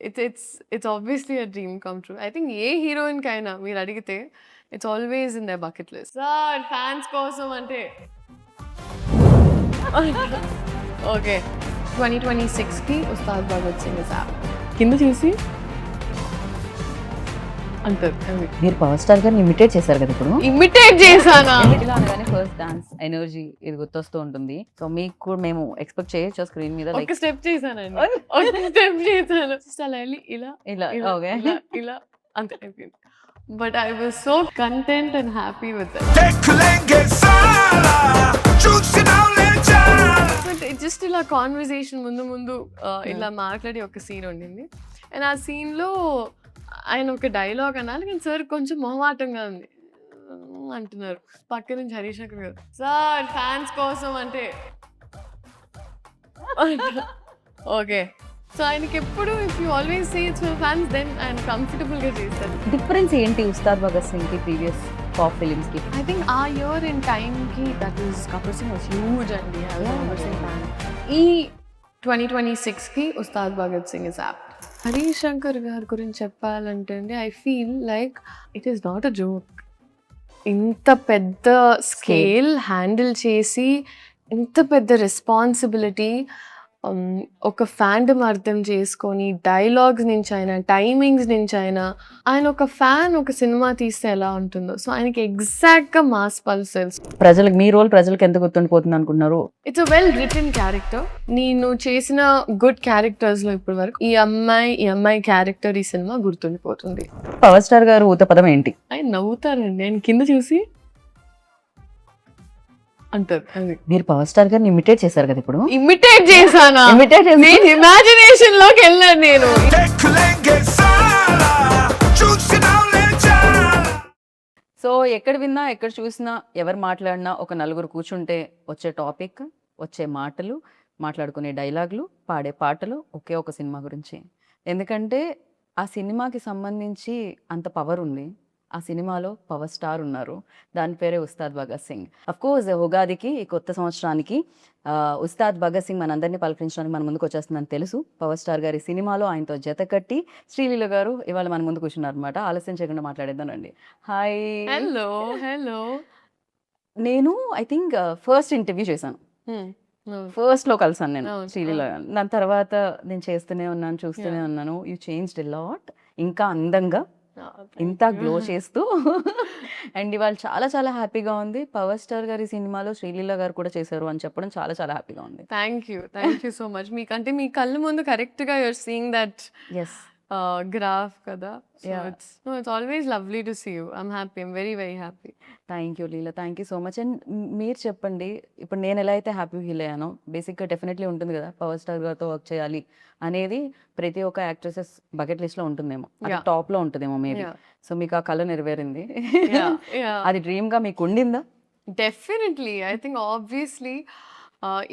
it's obviously a dream come true. I think A heroine కైనా మీరు అడిగితే it's always in their bucket list. Sir fans కోసం అంటే okay 2026కి Ustaad Bhagat Singh sir కింద చూసి అంటారు. మీరు పవర్ స్టార్ గారిని ఇమిటేట్ చేశారు కదా ఇప్పుడు. ఇమిటేట్ చేశానా? ఇలా అనగానే ఫస్ట్ డాన్స్ ఎనర్జీ ఇది గుర్తొస్తూ ఉంటుంది. సో మీకు కూడా మేము ఎక్స్పెక్ట్ చేయొచ్చు స్క్రీన్ మీద ఒక స్టెప్ చేశానండి, ఒక స్టెప్ చేశాను. Just అలా వెళ్ళి ఇలా ఇలా ఇలా ఓకే ఇలా ఇలా అంతే అయిపోయింది. But I was so content and happy with it. But just ఇలా కాన్వర్సేషన్ ముందు ముందు ఇలా మాట్లాడి ఒక సీన్ ఉండింది. అండ్ ఆ సీన్లో ఆయన ఒక డైలాగ్ అనాలి కానీ సార్ కొంచెం మొహమాటంగా ఉంది అంటున్నారు. పక్క నుంచి హరీష్ శంకర్ గారు సార్ ఫ్యాన్స్ కోసం అంటే ఓకే. సో ఆయనకి ఎప్పుడు if you always say it's for fans then ఆయన కంఫర్టబుల్గా చేస్తారు. డిఫరెన్స్ ఏంటి ఉస్తాద్ భగత్ సింగ్ కి ప్రీవియస్ టాప్ ఫిలిమ్స్ కి? ఐ థింక్ ఆ ఇయర్ ఇన్ టైమ్కి that is Kapoor Singh was huge అండి. కపూర్ సింగ్ ఫ్యాన్. ఈ 2026కి ఉస్తాద్ భగత్ సింగ్ ఇస్ యాప్ట్. హరీష్ శంకర్ గారి గురించి చెప్పాలంటే అండి I feel like it is not a joke. ఇంత పెద్ద స్కేల్ హ్యాండిల్ చేసి ఇంత పెద్ద రెస్పాన్సిబిలిటీ ఒక ఫ్యాండమ్ అర్థం చేసుకొని డైలాగ్స్ నుంచి అయినా టైమింగ్స్ నుంచి అయినా ఆయన ఒక ఫ్యాన్ ఒక సినిమా తీస్తే ఎలా ఉంటుందో సో ఆయనకి ఎగ్జాక్ట్గా మాస్ పల్స్ తెలుసు. ప్రజలకు మీ రోల్ ప్రజలకు ఎంత గుర్తుండిపోతుంది అనుకుంటున్నారు? It's a well written character. నేను చేసిన గుడ్ క్యారెక్టర్స్లో ఇప్పటి వరకు ఈ అమ్మాయి క్యారెక్టర్ ఈ సినిమా గుర్తుండిపోతుంది. పవర్ స్టార్ గారు ఊత పదం ఏంటి? ఆయన నవ్వుతారండి, ఆయన కింద చూసి అంటారు. మీరు పవర్ స్టార్ గారిని ఇమిటేట్ చేశారు కదా ఇప్పుడు. ఇమిటేట్ చేశానా? నేను ఇమాజినేషన్ లోకి వెళ్ళాను నేను. సో ఎక్కడ విన్నా ఎక్కడ చూసినా ఎవరు మాట్లాడినా ఒక నలుగురు కూర్చుంటే వచ్చే టాపిక్, వచ్చే మాటలు, మాట్లాడుకునే డైలాగులు, పాడే పాటలు ఒకే ఒక సినిమా గురించి. ఎందుకంటే ఆ సినిమాకి సంబంధించి అంత పవర్ ఉంది. ఆ సినిమాలో పవర్ స్టార్ ఉన్నారు. దాని పేరే ఉస్తాద్ భగత్ సింగ్. అఫ్కోర్స్ ఉగాదికి ఈ కొత్త సంవత్సరానికి ఉస్తాద్ భగత్ సింగ్ మనందరినీ పలకరించడానికి మన ముందుకు వచ్చేస్తుందని తెలుసు. పవర్ స్టార్ గారి సినిమాలో ఆయనతో జత కట్టి శ్రీలీల గారు ఇవాళ మన ముందు కూర్చున్నారు అనమాట. ఆలస్యం చేయకుండా మాట్లాడేద్దానండి. హాయ్. Hello hello. నేను ఐ థింక్ ఫస్ట్ ఇంటర్వ్యూ చేశాను, ఫస్ట్లో కలిసాను నేను శ్రీలీల. దాని తర్వాత నేను చేస్తూనే ఉన్నాను, చూస్తూనే ఉన్నాను. You changed a lot. ఇంకా అందంగా ఇంత గ్లో చేస్తూ అండ్ ఇవాళ చాలా చాలా హ్యాపీగా ఉంది. పవర్ స్టార్ గారి సినిమాలో శ్రీలీల గారు కూడా చేశారు అని చెప్పడం చాలా చాలా హ్యాపీగా ఉంది. Thank you so much. మీకంటే మీ కళ్ళ ముందు కరెక్ట్గా యూఆర్ సీయింగ్ దట్ గ్రాఫ్ కదా. It's always lovely to see you. I'm happy, I'm very very happy. Thank you Leela, thank you so much. And మీరు చెప్పండి, ఇప్పుడు నేను ఎలా అయితే హ్యాపీ ఫీల్ అయ్యానో బేసిక్గా డెఫినెట్లీ ఉంటుంది కదా పవర్ స్టార్ గారితో వర్క్ చేయాలి అనేది ప్రతి ఒక్క యాక్ట్రెసెస్ బకెట్ లిస్ట్లో ఉంటుందేమో, టాప్లో ఉంటుందేమో మేబీ. సో మీకు ఆ కళ నెరవేరింది. అది డ్రీమ్గా మీకు ఉండిందా? డెఫినెట్లీ. ఐ థింక్ ఆబ్వియస్లీ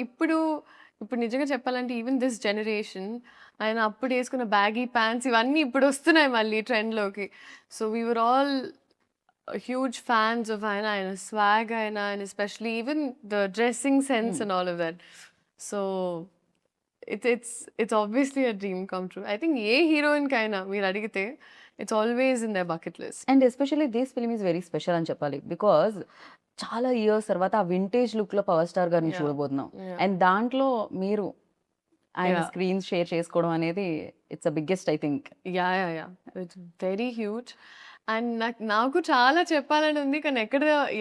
ఇప్పుడు నిజంగా చెప్పాలంటే ఈవెన్ దిస్ జనరేషన్ ఆయన అప్పుడు వేసుకున్న బ్యాగీ ప్యాంట్స్ ఇవన్నీ ఇప్పుడు వస్తున్నాయి మళ్ళీ ట్రెండ్లోకి. So we were all huge fans of ఆయన స్వాగ్ ఆయన especially even the dressing sense and all of that. So it's obviously a dream come true. I think ఏ హీరోయిన్ కైనా మీరు అడిగితే it's always in their bucket list. And especially this film is very special అని చెప్పాలి. Because చాలా years తర్వాత ఆ vintage లుక్లో పవర్ స్టార్ గారిని చూడబోతున్నాం. అండ్ దాంట్లో మీరు ఆయన స్క్రీన్ షేర్ చేసుకోవడం అనేది it's a biggest I think. Yeah it's very huge. And నాకు చాలా చెప్పాలని ఉంది కానీ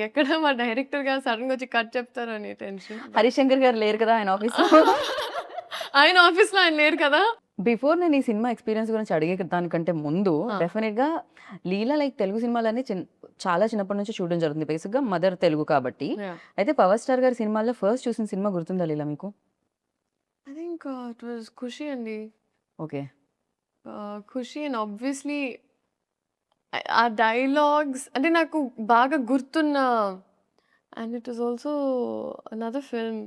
ఎక్కడ మా డైరెక్టర్ గారు సడన్గా వచ్చి కట్ చెప్తారు అని టెన్షన్. హరీష్ శంకర్ గారు లేరు కదా ఆయన ఆఫీస్, ఆయన ఆఫీస్లో ఆయన లేరు కదా. బిఫోర్ నేను ఈ సినిమా ఎక్స్పీరియన్స్ గురించి అడిగే దానికంటే ముందు డెఫినెట్గా లీలా లైక్ తెలుగు సినిమాలన్నీ చాలా చిన్నప్పటి నుంచి చూడడం జరుగుతుంది, బేసిక్గా మదర్ తెలుగు కాబట్టి. అయితే పవర్ స్టార్ గారి సినిమాల్లో ఫస్ట్ చూసిన సినిమా గుర్తుందా లీలా మీకు? I think it was Kushi అండి. ఓకే, ఖుషి. అండ్ ఆబ్వియస్లీ ఆ డైలాగ్స్ అంటే నాకు బాగా గుర్తున్న. And it was also another film.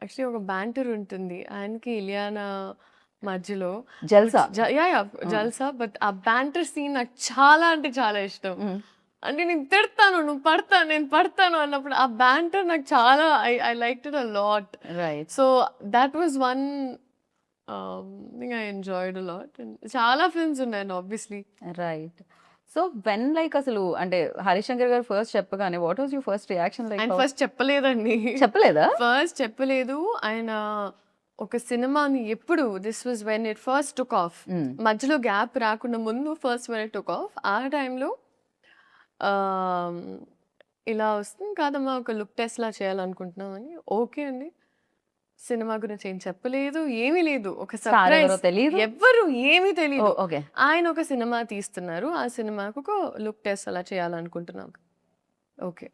Actually ఒక బ్యాంటర్ ఉంటుంది ఆయనకి ఇలియానా మధ్యలో, జల్సా. జల్సా. బట్ ఆ బ్యాంటర్ సీన్ నాకు చాలా అంటే చాలా ఇష్టం. అంటే నేను తిడతాను, నువ్వు పడతాను, నేను పడతాను అన్నప్పుడు ఆ బ్యాంటర్ నాకు చాలా I like it a lot. Right. So that was one think I enjoyed a lot. And చాలా ఫిల్మ్స్ ఉన్నాయండి obviously. Right. So when like అసలు అంటే హరిశంకర్ గారు ఫస్ట్ చెప్పగానే what was your first reaction like? ఆయన ఫస్ట్ చెప్పలేదండి. చెప్పలేదా? ఫస్ట్ చెప్పలేదు. ఆయన ఒక సినిమాని ఎప్పుడు this was when it first took off. మధ్యలో గ్యాప్ రాకుండా ముందు first when it took off ఆ టైంలో ఇలా వస్తుంది కాదమ్మా ఒక లుక్ టెస్ట్ లా చేయాలనుకుంటున్నామని. ఓకే అండి. సినిమా గురించి ఏం చెప్పలేదు, ఏమీ లేదు. ఒక సర్ప్రైజ్. తెలీదు. ఎవ్వరు ఏమీ తెలియదు. ఓకే. ఆయన ఒక సినిమా తీస్తున్నారు. ఆ సినిమాకు ఒక లుక్ టెస్ట్ అలా చేయాలనుకుంటున్నాం. ఓకే.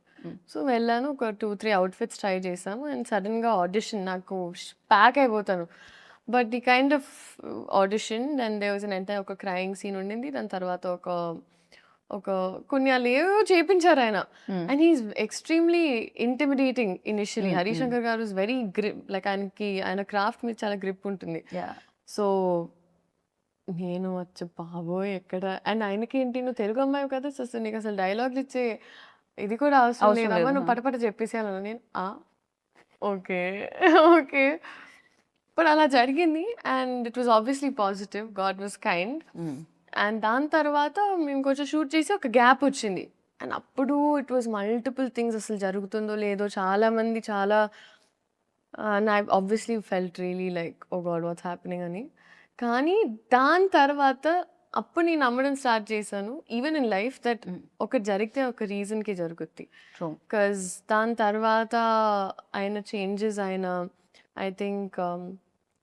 సో వెళ్ళాను. ఒక 2-3 అవుట్ఫిట్స్ ట్రై చేశాము. అండ్ సడన్గా ఆడిషన్ నాకు ప్యాక్ అయిపోతాను. But the kind of audition and they was అంటే ఒక క్రయింగ్ సీన్ ఉండింది. దాని తర్వాత ఒక కొన్ని వాళ్ళు ఏవో చేయించారు ఆయన. And he's extremely intimidating initially. Harishankar గారు ఇస్ వెరీ గ్రిప్, లైక్ ఆయన క్రాఫ్ట్ మీద చాలా గ్రిప్ ఉంటుంది. సో నేను వచ్చి బాబోయ్ ఎక్కడ, అండ్ ఆయనకి ఏంటి నువ్వు తెలుగు అమ్మాయి కదా, సో నీకు అసలు డైలాగ్లు ఇచ్చే ఇది కూడా అవసరం లేదమ్మా, నువ్వు పటపట చెప్పేసేయాలను. నేను ఓకే ఓకే. బట్ అలా జరిగింది. And it was obviously positive. God was kind. And దాని తర్వాత మేము కొంచెం షూట్ చేసి ఒక గ్యాప్ వచ్చింది. అండ్ అప్పుడు ఇట్ వాజ్ మల్టిపుల్ థింగ్స్, అసలు జరుగుతుందో లేదో చాలామంది చాలా I obviously felt really like oh god what's happening అని. కానీ దాని తర్వాత అప్పుడు నేను నమ్మడం స్టార్ట్ చేశాను ఈవెన్ ఇన్ లైఫ్ దట్ ఒకటి జరిగితే ఒక రీజన్కి జరుగుద్ది. బికాజ్ దాని తర్వాత ఆయన చేంజెస్, ఆయన ఐ థింక్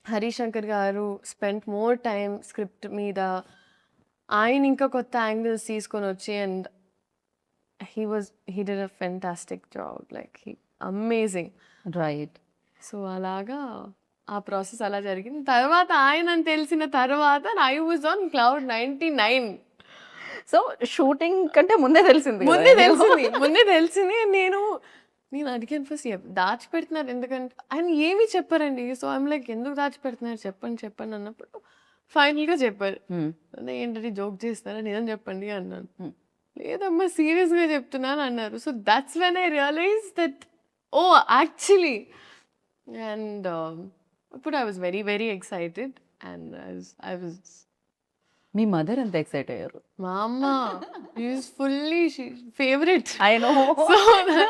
హరిశంకర్ గారు స్పెండ్ మోర్ టైం స్క్రిప్ట్ మీద. ఆయన ఇంకా కొత్త యాంగిల్స్ తీసుకొని వచ్చి and he did a fantastic job, like amazing. Right. So అలాగా ఆ ప్రాసెస్ అలా జరిగింది. తర్వాత ఆయన తెలిసిన తర్వాత I was on cloud 99. So shooting కంటే ముందే తెలిసింది. ముందే తెలిసింది. నేను అడిగాను ఫస్ట్ దాచిపెడుతున్నారు ఎందుకంటే ఆయన ఏమీ చెప్పారండి. సో ఐమ్ లైక్ ఎందుకు దాచిపెడుతున్నారు చెప్పండి అన్నప్పుడు ఫైనల్గా చెప్పారు. ఏంటంటే జోక్ చేస్తారా నిజం చెప్పండి అన్నాను. లేదమ్మా సీరియస్గా చెప్తున్నాను అన్నారు. So that's when I realise that oh actually. And ఇప్పుడు I was very very excited. And I was మీ మదర్ ఎంత ఎక్సైట్ అయ్యారు? మా అమ్మ is fully favourite. I know.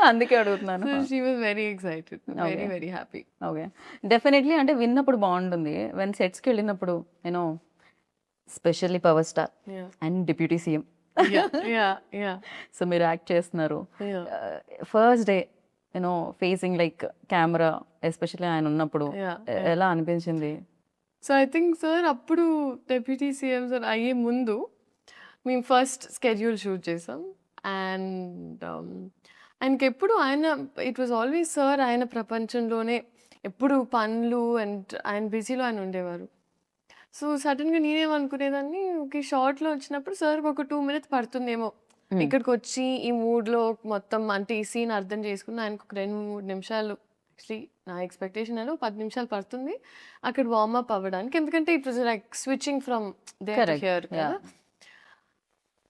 అందుకే అడుగుతున్నాను. She was very excited, very very happy. Okay. Definitely అంటే విన్నప్పుడు బాగుంటుంది. వెన్ సెట్స్కి వెళ్ళినప్పుడు నేను specially power star and deputy CM. So మీరు యాక్ట్ చేస్తున్నారు. First day you know facing like camera especially ఆయన ఉన్నప్పుడు ఎలా అనిపించింది? సో ఐ థింక్ సార్ అప్పుడు డెప్యూటీ సీఎం సార్ అయ్యే ముందు మేము ఫస్ట్ స్కెడ్యూల్ షూట్ చేసాం. అండ్ ఆయనకి ఎప్పుడు ఇట్ వాజ్ ఆల్వేస్ సార్ ఆయన ప్రపంచంలోనే ఎప్పుడు పనులు అండ్ ఆయన బిజీలో ఆయన ఉండేవారు. సో సడన్గా నేనేమనుకునేదాన్ని ఒక షార్ట్లో వచ్చినప్పుడు సార్కి ఒక 2 minutes పడుతుందేమో ఇక్కడికి వచ్చి ఈ మూడ్లో మొత్తం అంటే ఈ సీన్ అర్థం చేసుకుని ఆయనకు ఒక 2-3 నిమిషాలు, యాక్చువల్లీ నా ఎక్స్పెక్టేషన్ 10 నిమిషాలు పడుతుంది అక్కడ వార్మప్ అవ్వడానికి. ఎందుకంటే it was like switching from there to here కదా.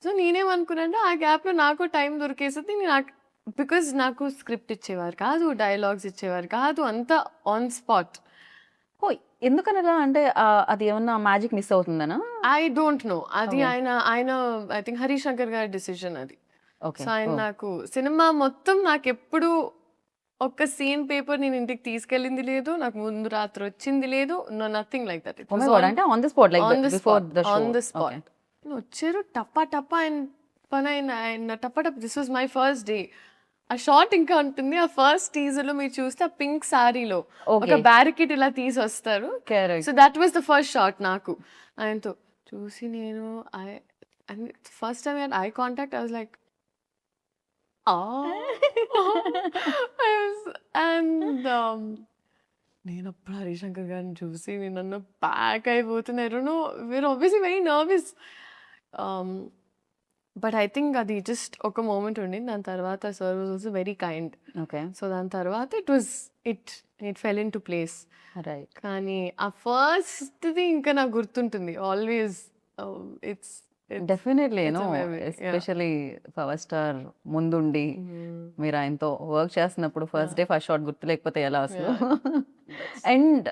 సో నేనేమనుకున్నాను ఆ గ్యాప్లో నాకు టైం దొరికేసింది. బికాజ్ నాకు స్క్రిప్ట్ ఇచ్చేవారు కాదు, డైలాగ్స్ ఇచ్చేవారు కాదు, అంతా ఆన్ స్పాట్. ఓ ఎందుకనలా అంటే అది ఏమన్నా మ్యాజిక్ మిస్ అవుతుందనా? I don't know. అది ఆయన ఐ థింక్ హరిశంకర్ గారి డిసిషన్ అది. సో ఆయన నాకు సినిమా మొత్తం నాకు ఎప్పుడు ఒక్క సీన్ పేపర్ నేను ఇంటికి తీసుకెళ్ళింది లేదు, నాకు ముందు రాత్రి వచ్చింది లేదు, nothing like that. On the spot వచ్చారు టప్పా టప్పా ఆయన పని ఆయన టప్పా టప్ప. This was my first day. ఆ షార్ట్ ఇంకా ఉంటుంది. ఆ ఫస్ట్ టీజర్ లో మీరు చూస్తే ఆ పింక్ సారీలో ఒక బ్యారికేడ్ ఇలా తీసి వస్తారు. So that was the first shot. నాకు ఆయనతో చూసి నేను first time I contact. I was like and నేను అప్పుడు హరిశంకర్ గారిని చూసి నేను ప్యాక్ అయిపోతున్నారు. We're obviously very nervous. But I think అది జస్ట్ ఒక మూమెంట్ ఉండింది. దాని తర్వాత sir was also very kind. Okay. So దాని తర్వాత it fell into place. Right. కానీ ఆ ఫస్ట్ది ఇంకా నాకు గుర్తుంటుంది always. It's definitely especially power star ముందుండి మీరు ఆయనతో వర్క్ చేస్తున్నప్పుడు ఫస్ట్ డే ఫస్ట్ షాట్ గుర్తు లేకపోతే ఎలా అసలు? అండ్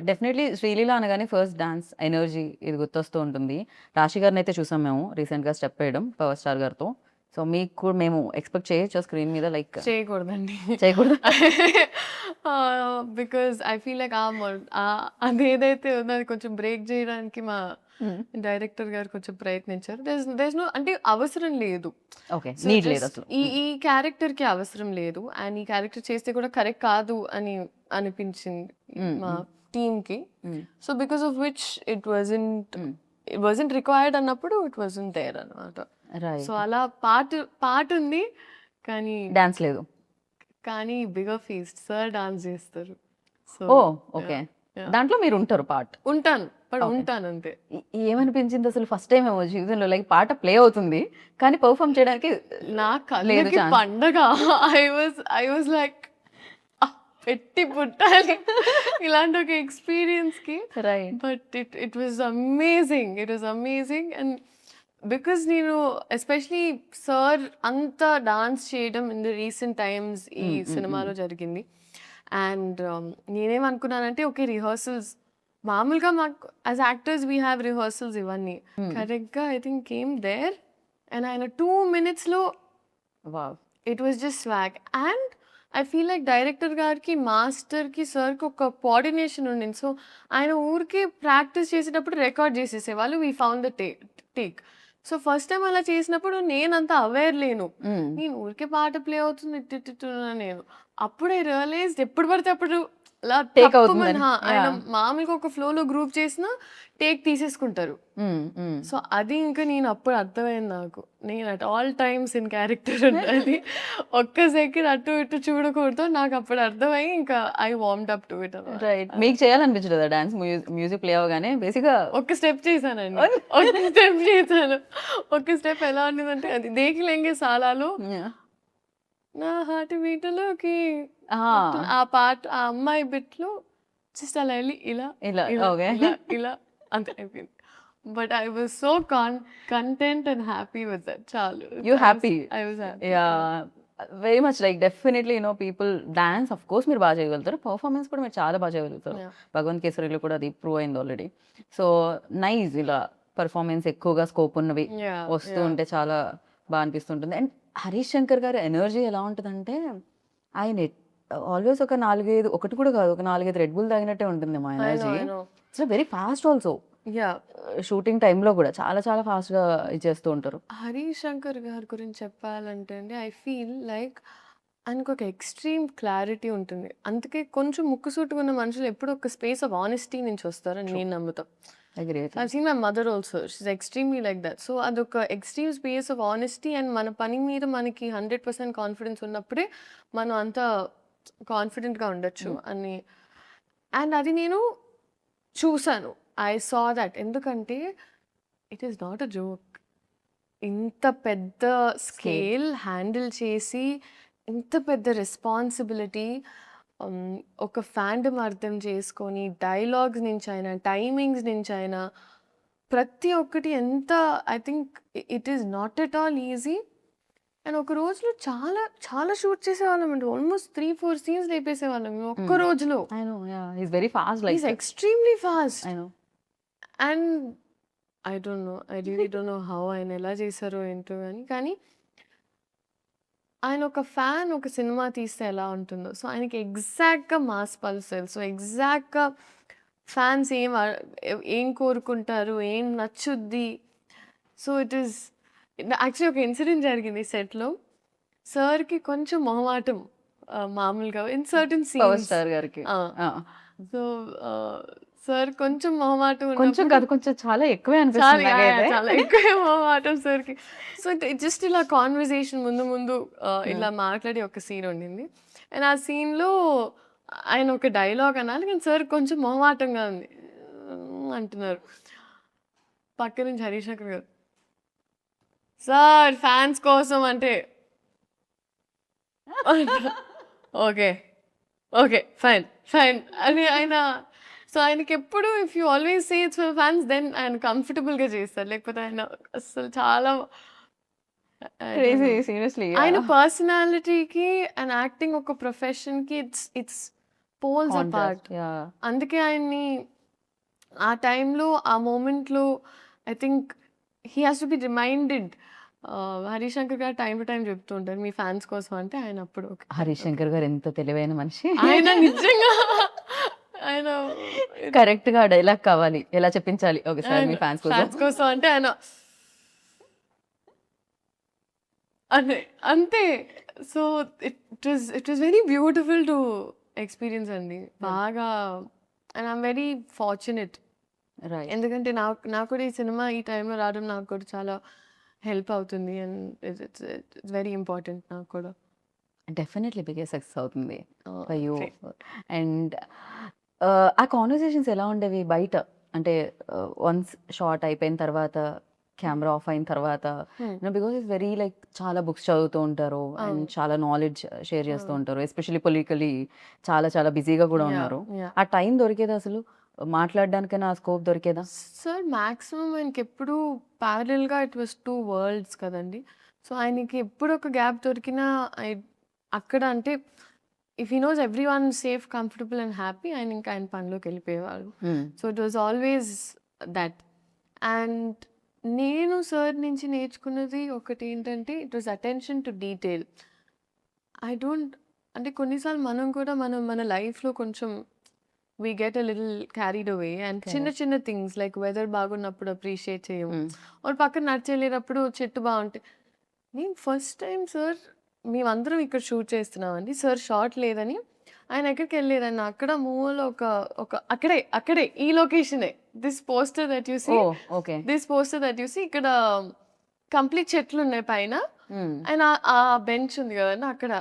డెఫినెట్లీ శ్రీలీల అనగానే ఫస్ట్ డాన్స్ ఎనర్జీ ఇది గుర్తొస్తూ ఉంటుంది. రాశి గారిని అయితే చూసాం మేము రీసెంట్గా స్టెప్ వేయడం పవర్ స్టార్ గారితో. సో మీకు కూడా మేము ఎక్స్పెక్ట్ చేయొచ్చు స్క్రీన్ మీద లైక్ చేయకూడదండి. చేయకూడదు. బికాజ్ ఐ ఫీల్ లైక్ అదేదైతే ఉందో అది కొంచెం బ్రేక్ చేయడానికి మా డైరెక్టర్ గారు కొంచెం ప్రయత్నించారు. దేస్ నో అంటే అవసరం లేదు. ఓకే, So నీడ్ లేదు just అసలు. ఈ క్యారెక్టర్ కి అవసరం లేదు అండ్ ఈ క్యారెక్టర్ చేస్తే కూడా కరెక్ట్ కాదు అని అనిపించింది మా టీమ్ కి. So because of which it wasn't required అన్నప్పుడు ఇట్ వాజంట్ దేర్ అన్నమాట. సో అలా పాట ఉంది డాన్స్ లేదు. కానీ బిగర్ ఫీస్ట్ సార్ డాన్స్ చేస్తారు. సో ఓ ఓకే, దాంట్లో మీరు ఉంటారు పార్ట్. ఉంటాను అంతే. ఏమనిపించింది అసలు ఫస్ట్ టైం ఏమో జీవితంలో లైక్ పాట ప్లే అవుతుంది కానీ పర్ఫామ్ చేయడానికి నాకు లేదు chance. పండగ. ఐ వాజ్ లైక్ పెట్టి పుట్టాలి ఇలాంటి ఒక ఎక్స్పీరియన్స్ కి. Right. But it was amazing and because నేను ఎస్పెషలీ సార్ అంత డాన్స్ చేయడం ఇన్ ద రీసెంట్ టైమ్స్ ఈ సినిమాలో జరిగింది. అండ్ నేనేమనుకున్నానంటే ఓకే రిహర్సల్స్ మామూలుగా మాకు as actors we have rehearsals ఇవన్నీ కరెక్ట్గా I think came there and ఆయన 2 minutes లో wow, it was just swag. And I feel like director గారికి మాస్టర్కి సార్కి ఒక కోఆర్డినేషన్ ఉండింది. సో ఆయన ఊరికి ప్రాక్టీస్ చేసేటప్పుడు రికార్డ్ చేసేసేవాళ్ళు. We found the take. So first time అలా చేసినప్పుడు నేనంత అవేర్ లేను. నేను ఊరికే పాట ప్లే అవుతుంది నేను అప్పుడే రియలైజ్డ్ ఎప్పుడు పడితే అప్పుడు అలా Take అవుతుందని. ఆయన Yeah. మామూలుగా ఒక ఫ్లోలో గ్రూప్ చేసినా టేక్ తీసేసుకుంటారు. సో అది ఇంకా నేను అప్పుడు అర్థమైంది నాకు నేను at all times in character ఉండాలి. ఒక్క సెకండ్ అటు ఇటు చూడకూడదు. నాకు అప్పుడు అర్థమయ్యి ఇంకా I warmed up to it. Right. మీకు చేయాలనిపించదు డాన్స్ మ్యూజిక్ ప్లే అవగానే బేసిక్గా? ఒక స్టెప్ చేశానండి. ఒక స్టెప్ ఎలా ఉండేదంటే అది దేకి లెంగే సాలాలో నా హార్ట్ బీట్లోకి ఆ పాట ఆ అమ్మాయి బిట్లో జస్ట్ అలా వెళ్ళి ఇలా ఇలా ఓకే. ఇలా అంతే అయిపోయింది. But I was so content and happy with that. చాలు. You happy? I was happy. Yeah, very much like definitely people dance of course మీరు బాగా చేయగలుగుతారు, పర్ఫార్మెన్స్ కూడా మీరు చాలా బాగా చేయగలుగుతారు. భగవంత్ కేసరిలో కూడా అది ప్రూవ్ అయింది ఆల్రెడీ. సో నైస్, ఇలా పర్ఫార్మెన్స్ ఎక్కువగా స్కోప్ ఉన్నవి వస్తూ ఉంటే చాలా బాగా అనిపిస్తుంటుంది. అండ్ హరీష్ శంకర్ గారి ఎనర్జీ ఎలా ఉంటుందంటే ఆయన ఆల్వేస్ ఒక 4-5 ఒకటి కూడా కాదు, ఒక 4-5 రెడ్ బుల్ తాగినట్టే ఉంటుంది మా energy. It's very fast also. Shooting టైంలో కూడా చాలా చాలా ఫాస్ట్గా ఇచ్చేస్తూ ఉంటారు. హరీష్ శంకర్ గారి గురించి చెప్పాలంటే అండి ఐ ఫీల్ లైక్ ఆయనకు ఒక ఎక్స్ట్రీమ్ క్లారిటీ ఉంటుంది. అందుకే కొంచెం ముక్కుసూటుగా ఉన్న మనుషులు ఎప్పుడు ఒక స్పేస్ ఆఫ్ ఆనెస్టీ నుంచి వస్తారని నేను నమ్ముతాను. I've seen my mother also. She's extremely like that. So అదొక extreme space of honesty and మన పని మీద మనకి 100% కాన్ఫిడెన్స్ ఉన్నప్పుడే మనం అంత కాన్ఫిడెంట్గా ఉండొచ్చు అని. అండ్ అది నేను చూసాను. I saw that. ఎందుకంటే it is not a joke. ఇంత పెద్ద స్కేల్ హ్యాండిల్ చేసి ఇంత పెద్ద రెస్పాన్సిబిలిటీ ఒక ఫ్యాండమ్ అర్థం చేసుకొని డైలాగ్స్ నుంచి అయినా టైమింగ్స్ నుంచి అయినా ప్రతి ఒక్కటి ఎంత I think it is not at all easy. And ఒక రోజులో చాలా చాలా షూట్ చేసేవాళ్ళం అండి. ఆల్మోస్ట్ 3-4 సీన్స్ లేపేసేవాళ్ళం ఒక్క రోజులో. He's very fast, like He's extremely fast. I know. And I don't know, I really don't know how ఆయన ఎలా చేశారో ఏంటో కానీ ఆయన ఒక ఫ్యాన్ ఒక సినిమా తీస్తే ఎలా ఉంటుందో సో ఆయనకి ఎగ్జాక్ట్గా మాస్ పల్స్ తెలుసు. ఎగ్జాక్ట్గా ఫ్యాన్స్ ఏం కోరుకుంటారు, ఏం నచ్చుద్ది. సో ఇట్ ఈస్ యాక్చువల్లీ ఒక ఇన్సిడెంట్ జరిగింది సెట్లో. సార్కి కొంచెం మొహమాటం మామూలుగా in certain power scenes. Star గారికి. సో సార్ కొంచెం మొహమాటం కొంచెం కాదు, కొంచెం చాలా ఎక్కువే అనిపిస్తుంది నాకైతే. చాలా ఎక్కువ మొహమాటం సార్కి. సో జస్ట్ ఇలా కాన్వర్సేషన్ ముందు ఇలా మాట్లాడి ఒక సీన్ ఉండింది. అండ్ ఆ సీన్లో ఆయన ఒక డైలాగ్ అనాలి కానీ సార్ కొంచెం మొహమాటంగా ఉంది అంటున్నారు. పక్క నుంచి హరీష్ శంకర్ గారు సార్ ఫ్యాన్స్ కోసం అంటే ఓకే ఓకే ఫైన్ ఫైన్ అని ఆయన. సో ఆయనకి ఎప్పుడు if you always say it's for fans then ఆయన కంఫర్టబుల్గా చేస్తారు. లేకపోతే ఆయన అసలు చాలా సీరియస్లీ ఆయన పర్సనాలిటీకి అండ్ యాక్టింగ్ ఒక ప్రొఫెషన్కి ఇట్స్ పోల్స్ అపార్ట్. అందుకే ఆయన్ని ఆ టైంలో ఆ మూమెంట్లో I think he has to be reminded. Harish Shankar గారు టైం టు టైం చెప్తూ ఉంటారు మీ ఫ్యాన్స్ కోసం అంటే ఆయన అప్పుడు okay, హరీష్ శంకర్ గారు ఎంత తెలివైన మనిషి. ఆయన నిజంగా ఆయన కరెక్ట్ గా డైలాగ్ కావాలి, ఎలా చెప్పించాలి ఒకసారి మీ ఫ్యాన్స్ కోసం. ఫ్యాన్స్ కోసం అంటే ఆయన అదే అంతే. So it was very beautiful to experience అండి బాగా. And I'm very fortunate right. ఎందుకంటే నాకు కూడా ఈ సినిమా ఈ టైంలో రావడం నాకు కూడా చాలా హెల్ప్ అవుతుంది. అండ్ ఇట్స్ వెరీ ఇంపార్టెంట్ నాకు కూడా. డెఫినెట్లీ బిగ్గెస్ట్ సక్సెస్ అవుతుంది ఫర్ యూ. Great. అండ్ ఆ కాన్వర్సేషన్స్ ఎలా ఉండేవి బయట? అంటే వన్స్ షార్ట్ అయిపోయిన తర్వాత, కెమెరా ఆఫ్ అయిన తర్వాత, బికాస్ ఇట్స్ వెరీ లైక్ చాలా బుక్స్ చదువుతూ ఉంటారు అండ్ చాలా నాలెడ్జ్ షేర్ చేస్తూ ఉంటారు, ఎస్పెషల్లీ పొలిటికలీ చాలా చాలా బిజీగా కూడా ఉన్నారు. Yeah. ఆ టైం దొరికేదా అసలు మాట్లాడడానికైనా? ఆ స్కోప్ దొరికేదా? సార్ మ్యాక్సిమం ఆయనకి ఎప్పుడు ప్యారలల్గా ఇట్ వాస్ 2 వరల్డ్స్ కదండి. సో ఆయనకి ఎప్పుడు ఒక గ్యాప్ దొరికినా అక్కడ అంటే if he knows everyone safe comfortable and happy ఆయన ఇంకా ఆయన పనిలోకి వెళ్ళిపోయేవారు. So it was always that. And నేను సార్ నుంచి నేర్చుకున్నది ఒకటి ఏంటంటే it was attention to detail. అంటే కొన్నిసార్లు మనం కూడా మన లైఫ్లో కొంచెం we get a little carried away and చిన్న చిన్న థింగ్స్ లైక్ వెదర్ బాగున్నప్పుడు అప్రిషియేట్ చేయము, or పక్కన నడిచెళ్ళేటప్పుడు చెట్టు బాగుంటే. నేను ఫస్ట్ టైం సార్ మేమందరం ఇక్కడ షూట్ చేస్తున్నామండి, సార్ షార్ట్ లేదని ఆయన ఎక్కడికి వెళ్ళలేదండి, అక్కడ మూవలో ఒక అక్కడే ఈ లొకేషనే this poster that you see, okay. This poster that you see ఇక్కడ కంప్లీట్ చెట్లు ఉన్నాయి పైన అండ్ ఆ బెంచ్ ఉంది కదండి అక్కడ.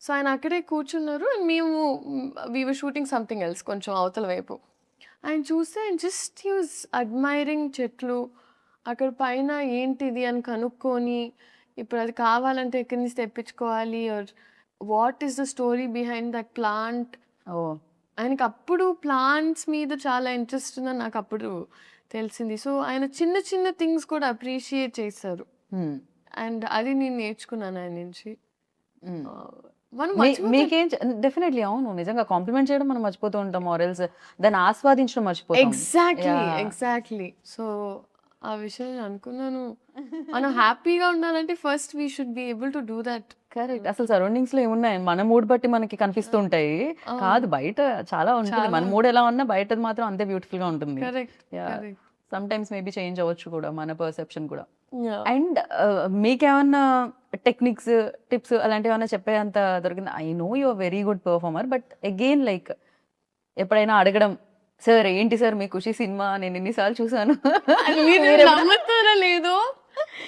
సో ఆయన అక్కడే కూర్చున్నారు అండ్ మేము we were shooting something else కొంచెం అవతల వైపు. ఆయన చూస్తే ఆయన జస్ట్ హీ వాజ్ అడ్మైరింగ్ చెట్లు, అక్కడ పైన ఏంటిది అని కనుక్కొని ఇప్పుడు అది కావాలంటే ఎక్కడి నుంచి తెప్పించుకోవాలి, or what is the story behind that plant. ఆయనకి అప్పుడు ప్లాంట్స్ మీద చాలా ఇంట్రెస్ట్ ఉందని నాకు అప్పుడు తెలిసింది. సో ఆయన చిన్న చిన్న థింగ్స్ కూడా అప్రిషియేట్ చేశారు అండ్ అది నేను నేర్చుకున్నాను ఆయన నుంచి. మీకేం డెఫినెట్లీ అవును, నిజంగా కాంప్లిమెంట్ చేయడం మనం మర్చిపోతూ ఉంటాం, ఆర్ఎల్స్ దాన్ని ఆస్వాదించడం మర్చిపోతాం. ఎగ్జాక్ట్లీ. సో ఆ విషయం నేను అనుకున్నాను, మనం హ్యాపీగా ఉండాలంటే first we should be able to do that. Correct. అసలు సరౌండింగ్స్ లో ఏమున్నాయి మన మూడ్ బట్టి మనకి కనిపిస్తూ ఉంటాయి, కాదు బయట చాలా ఉంటుంది. మన మూడ్ ఎలా ఉన్నా బయటది మాత్రం అంతే బ్యూటిఫుల్ గా ఉంటుంది. సమ్ టైమ్స్ మేబీ చేంజ్ అవ్వచ్చు కూడా మన పర్సెప్షన్ కూడా. అండ్ మీకేమన్నా టెక్నిక్స్ టిప్స్ అలాంటివి ఏమన్నా చెప్పే అంత దొరికింది? I know you are very good performer, but again like ఎప్పుడైనా అడగడం, సార్ ఏంటి సార్ మీ ఖుషి సినిమా నేను ఎన్నిసార్లు చూసాను, నమ్ముతారా లేదో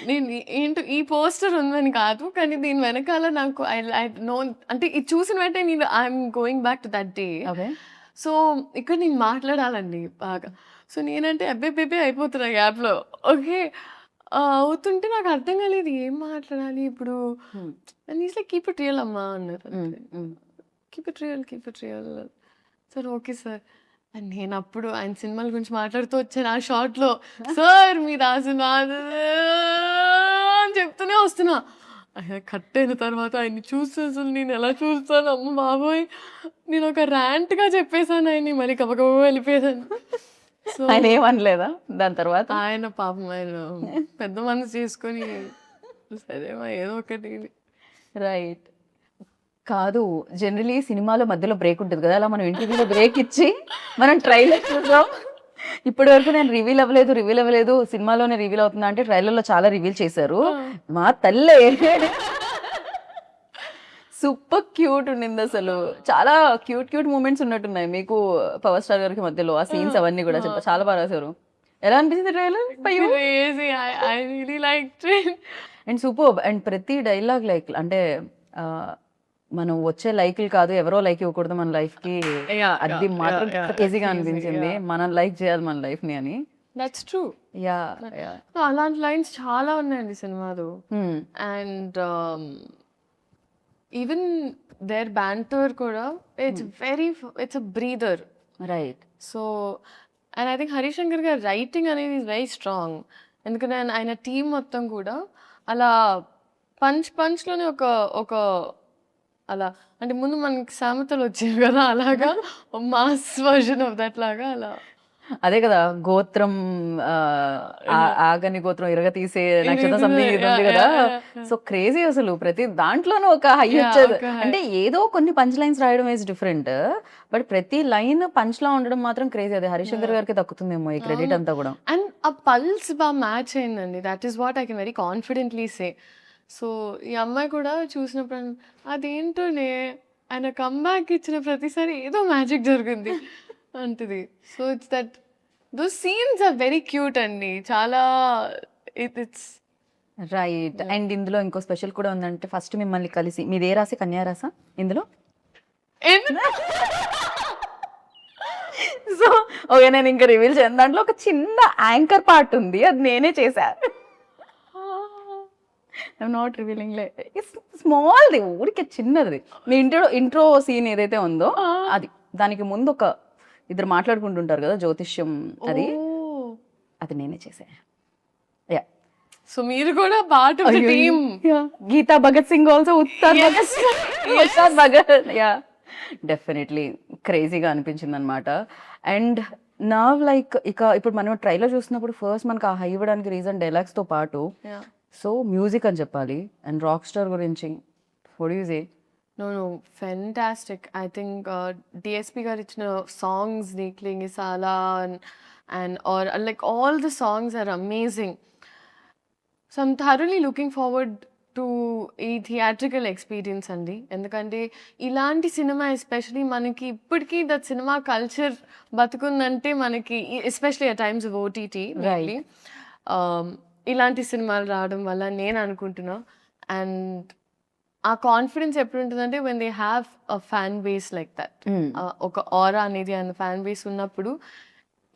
నేను ఏంటో ఈ పోస్టర్ ఉందని కాదు కానీ దీని వెనకాల నాకు ఐ నో అంటే ఇది చూసిన వెంటనే నేను I'm going back to that day. So ఇక్కడ నేను మాట్లాడాలండి బాగా. సో నేనంటే అబ్బే అయిపోతున్నా గ్యాప్లో. ఓకే అవుతుంటే నాకు అర్థం కాలేదు ఏం మాట్లాడాలి ఇప్పుడు. And is like keep it real అమ్మా అన్నారు. Keep it real sir okay sir. And నేను అప్పుడు ఆయన సినిమాల గురించి మాట్లాడుతూ వచ్చాను ఆ షార్ట్లో, సార్ మీరు ఆ సినిమా అని చెప్తూనే వస్తున్నా. ఆయన కట్ అయిన తర్వాత ఆయన్ని చూస్తే అసలు నేను ఎలా చూస్తాను, అమ్మ బాబోయ్ నేను ఒక ర్యాంట్గా చెప్పేశాను ఆయన్ని, మరి కబకబ వెళ్ళిపోయాను. సో ఆయన ఏమనలేదా దాని తర్వాత? ఆయన పాపం ఆయన పెద్ద మనసు చేసుకొని సరేమా ఏదో ఒకటి. రైట్. కాదు జనరలీ సినిమాలో మధ్యలో బ్రేక్ ఉంటుంది కదా, అలా మనం ఇంటర్వ్యూలో బ్రేక్ ఇచ్చి మనం ట్రైలర్ చూసాం. ఇప్పటి వరకు నేను రివీల్ అవ్వలేదు సినిమాలోనే రివీల్ అవుతుందా అంటే ట్రైలర్లో చాలా రివీల్ చేశారు. మా తల్లే సూపర్ క్యూట్ ఉండింది అసలు, చాలా క్యూట్ మూమెంట్స్ ఉన్నట్టున్నాయి మీకు పవర్ స్టార్ గారికి మధ్యలో ఆ సీన్స్ అవన్నీ కూడా చాలా బాగా రాశారు. ఎలా అనిపించింది ట్రైలర్? And super. అండ్ ప్రతి డైలాగ్ లైక్ అంటే మనం వచ్చే లైక్లు కాదు, ఎవరో లైక్ ఇవ్వకూడదు మన లైఫ్ కి, అది మాత్రం ఈజీగా అనిపించింది. మనం లైక్ చేయాలి మన లైఫ్ ని అని. That's true. అలాంటి లైన్స్ చాలా ఉన్నాయండి సినిమాలో. అండ్ ఈవెన్ దేర్ బ్యాంటర్ కూడా it's a breather. Right. So and I think Harish Shankar గారి రైటింగ్ అనేది ఈజ్ వెరీ స్ట్రాంగ్. ఎందుకంటే ఆయన టీం మొత్తం కూడా అలా పంచ్లోనే ఒక అలా అంటే ముందు మనకి సామెతలు వచ్చేవి కదా, అలాగా మాస్ వర్జన్ ఆఫ్ దట్ లాగా అలా. అదే కదా, గోత్రం ఆగని గోత్రం ఇరగ తీసే నక్షత్రం సంథింగ్ ఇది ఉంది కదా. సో క్రేజీ అసలు ప్రతి దాంట్లోనూ ఒక హై వచ్చేది. అంటే ఏదో కొన్ని పంచ్ లైన్స్ రాయడం ఇస్ డిఫరెంట్, బట్ ప్రతి లైన్ పంచ్ లా ఉండడం మాత్రం క్రేజీ. అదే హరిశంకర్ గారికి దక్కుతుందేమో ఈ క్రెడిట్ అంతా కూడా. అండ్ ఆ పల్స్ బాగా మ్యాచ్ అయిందండి, that is what I can very confidently say. So ఈ అమ్మాయి కూడా చూసినప్పుడు అదేంటోనే ఆయన కమ్బ్యాక్ ఇచ్చిన ప్రతిసారి ఏదో మ్యాజిక్ జరిగింది అంటది. So it's that those scenes are very cute అండి, చాలా ఇట్స్ రైట్. అండ్ ఇందులో ఇంకో స్పెషల్ కూడా ఉందంటే, ఫస్ట్ మిమ్మల్ని కలిసి, మీదే రాసి కన్యా రాసా ఇందులో? సో ఓకే, నేను ఇంకా రివీల్ చేయను. దాంట్లో ఒక చిన్న యాంకర్ పార్ట్ ఉంది, అది నేనే చేశా. ఐఎమ్ నాట్ రివీలింగ్, స్మాల్ది, ఊరికే చిన్నది. మీ ఇంట్రో సీన్ ఏదైతే ఉందో అది, దానికి ముందు ఒక ఇద్దరు మాట్లాడుకుంటుంటారు కదా జ్యోతిష్యం, అది నేనే చేసా. యా. సో మీరు కూడా part of the team. Geetha Bhagat Singh also, Ustaad Bhagat. Yeah, definitely క్రేజీగా అనిపించింది అనమాట. అండ్ నవ్ లైక్ ఇక ఇప్పుడు మనం ట్రైలర్ చూసినప్పుడు ఫస్ట్ మనకు ఆ హై ఇవ్వడానికి రీజన్ డైలాగ్స్తో పాటు సో మ్యూజిక్ అని చెప్పాలి. అండ్ రాక్ స్టార్ గురించి what you say? No, fantastic. I think DSP గారు ఇచ్చిన songs, Niklingi Sala and or like all the songs are amazing. So I'm thoroughly looking forward to ఈ theatrical experience అండి. ఎందుకంటే ఇలాంటి cinema especially మనకి ఇప్పటికీ that cinema culture బతుకుందంటే మనకి, especially at times of OTT ఇలాంటి సినిమాలు రావడం వల్ల నేను అనుకుంటున్నా. అండ్ ఆ కాన్ఫిడెన్స్ ఎప్పుడు ఉంటుందంటే when they have a fan base like that, ఒక ఆరా అనేది అండ్ ఫ్యాన్ బేస్ ఉన్నప్పుడు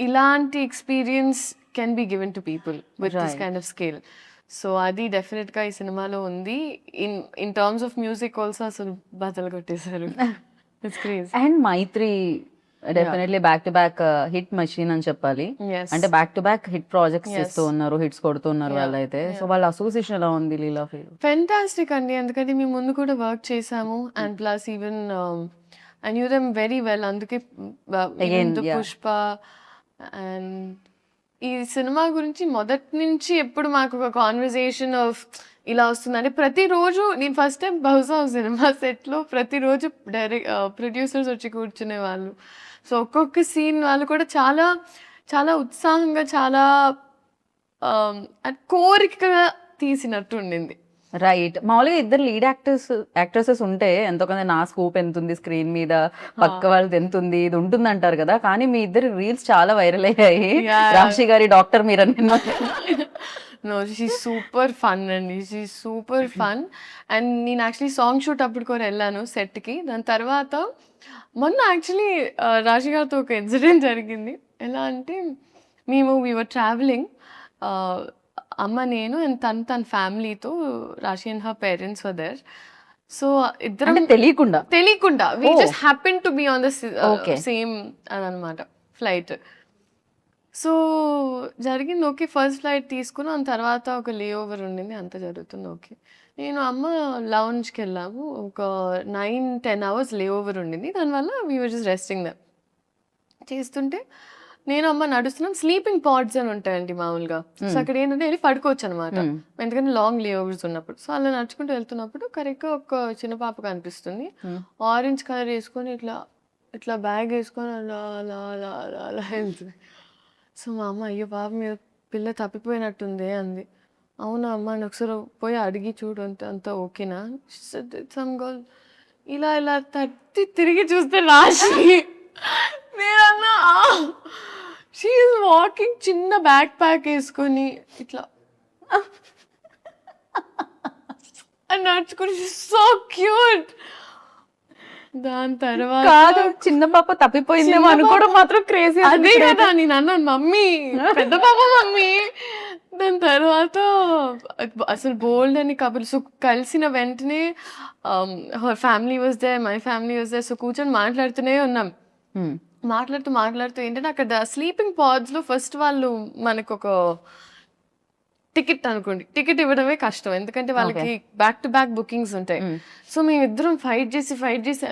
ఇలాంటి experience can be given to people with this kind of scale. So అది డెఫినెట్గా ఈ సినిమాలో ఉంది. In terms of music also అసలు బదలు కొట్టేశారు. It's crazy. And Mythri definitely back to back hit machine అని చెప్పాలి. అంటే back to back hit projects చేస్తూ ఉన్నారు, హిట్స్ కొడుతున్నారు వాళ్ళైతే. సో వాళ్ళ అసోసియేషన్ ఎలా ఉంది లీలా ఫీల్? ఫెంటాస్టిక్ అండి, ఎందుకంటే మేము ముందు కూడా వర్క్ చేసాము. And plus even I knew them very well. అందుకే పుష్ప అండ్ ఈ సినిమా గురించి మొదటి నుంచి ఎప్పుడు మాకు ఒక కాన్వర్జేషన్ ఆఫ్ ఇలా వస్తుందంటే, ప్రతిరోజు నేను ఫస్ట్ టైం బహుశా సినిమా సెట్లో ప్రతిరోజు ప్రొడ్యూసర్స్ వచ్చి కూర్చునే వాళ్ళు. సో ఒక్కొక్క సీన్ వాళ్ళు కూడా చాలా చాలా ఉత్సాహంగా, చాలా కోరికగా తీసినట్టు ఉండింది. రైట్. మామూలుగా ఇద్దరు లీడ్ యాక్ట్రెసెస్ ఉంటే ఎంతో కొంత నా స్కోప్ ఎంత ఉంది స్క్రీన్ మీద, పక్క వాళ్ళది ఎంత ఉంది, ఇది ఉంటుంది అంటారు కదా. కానీ మీ ఇద్దరు రీల్స్ చాలా వైరల్ అయ్యాయి. రాశి గారి డాక్టర్ మీరు అని. నో, షీఈ్ సూపర్ ఫన్ అండి, షీఈ్ సూపర్ ఫన్. అండ్ నేను యాక్చువల్లీ సాంగ్ షూట్ అప్పుడు కూడా వెళ్ళాను సెట్కి. దాని తర్వాత మొన్న యాక్చువల్లీ రాశి గారితో ఒక ఇన్సిడెంట్ జరిగింది. ఎలా అంటే వీఆర్ ట్రావెలింగ్, అమ్మ నేను అండ్ తన ఫ్యామిలీతో, Raashi and her parents were there. So ఇద్దరం తెలియకుండా we just happen to be on the same అని అనమాట ఫ్లైట్. సో జరిగింది ఓకే, ఫస్ట్ ఫ్లైట్ తీసుకున్నాం. తర్వాత ఒక లే ఓవర్ ఉండింది, అంత జరుగుతుంది ఓకే. నేను అమ్మ లౌంజ్కి వెళ్ళాము, ఒక 9-10 hours లే ఓవర్ ఉండింది. దానివల్ల we were just resting them. చేస్తుంటే నేను అమ్మ నడుస్తున్నాం. స్లీపింగ్ పాడ్స్ అని ఉంటాయండి మామూలుగా. సో అక్కడ ఏంటంటే వెళ్ళి పడుకోవచ్చు అనమాట, ఎందుకంటే లాంగ్ లే ఓవర్స్ ఉన్నప్పుడు. సో అలా నడుచుకుంటూ వెళ్తున్నప్పుడు కరెక్ట్గా ఒక చిన్న పాప కనిపిస్తుంది, ఆరెంజ్ కలర్ వేసుకొని ఇట్లా బ్యాగ్ వేసుకొని అలా అలా అలా అలా అలా వెళ్తుంది. సో మా అమ్మ అయ్యో పాప మీద పిల్ల తప్పిపోయినట్టుంది అంది. అవునా అమ్మ, అని ఒకసారి పోయి అడిగి చూడు అంతా ఓకేనా. సమ్ గర్ల్ ఇలా ఇలా తట్టి తిరిగి చూస్తే రాశి. నేనన్నా షీ ఈజ్ వాకింగ్, చిన్న బ్యాక్ ప్యాక్ వేసుకొని ఇట్లా నడుచుకుని, సో క్యూట్. దాని తర్వాత చిన్న పాప తప్పిపోయిందేమో అనుకోవడం మాత్రం క్రేజీ. అదే కదా నేను అన్నాను, మమ్మీ పెద్ద పాప మమ్మీ. దాని తర్వాత అసలు బోల్డ్ అని కపుల్. సో కలిసిన వెంటనే her family was there, my family was there. So కూర్చొని మాట్లాడుతూనే ఉన్నాం. మాట్లాడుతూ ఏంటంటే అక్కడ స్లీపింగ్ పాడ్స్లో ఫస్ట్ వాళ్ళు మనకు ఒక టికెట్ అనుకోండి, టికెట్ ఇవ్వడమే కష్టం, ఎందుకంటే వాళ్ళకి బ్యాక్ టు బ్యాక్ బుకింగ్స్ ఉంటాయి. సో మేమిద్దరం ఫైట్ చేసి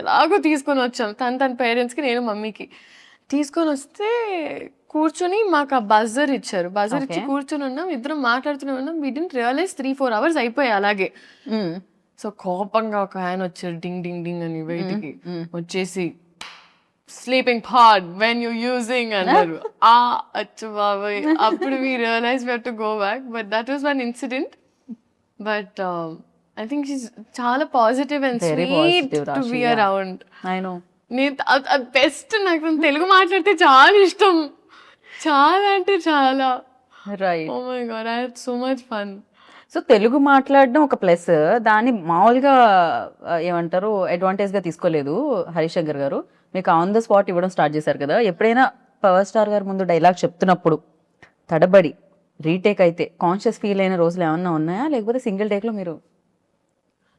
ఎలాగో తీసుకొని వచ్చాం, తన పేరెంట్స్కి, నేను మమ్మీకి. తీసుకొని వస్తే కూర్చొని మాకు ఆ బజర్ ఇచ్చారు, బజర్ ఇచ్చి కూర్చొని ఉన్నాం, ఇద్దరం మాట్లాడుతూనే ఉన్నాం. వి డిడ్ంట్ రియలైజ్ 3-4 hours అయిపోయాయి అలాగే. సో కోపంగా ఒక ఆయన వచ్చారు, డింగ్ డింగ్ డింగ్ అని బయటికి వచ్చేసి, sleeping pod when you using అన్నారు. అచ్చు బాబాయ్, అప్పుడు we realize we have to go back. But that was one incident. But I think she's చాలా positive and sweet to be around. నేను బెస్ట్, నాకు తెలుగు మాట్లాడితే చాలా ఇష్టం, చాలా అంటే చాలా. Right. Oh my god, I had so much fun. So Telugu మాట్లాడడం ఒక ప్లస్, దాన్ని మామూలుగా ఏమంటారు అడ్వాంటేజ్గా తీసుకోలేదు హరిశంకర్ గారు. మీకు ఆన్ ద స్పాట్ ఇవ్వడం స్టార్ట్ చేశారు కదా. ఎప్పుడైనా పవర్ స్టార్ గారి ముందు డైలాగ్ చెప్తున్నప్పుడు తడబడి రీటేక్ అయితే కాన్షియస్ ఫీల్ అయిన రోజులు ఏమన్నా ఉన్నాయా, లేకపోతే సింగిల్ టేక్లో మీరు?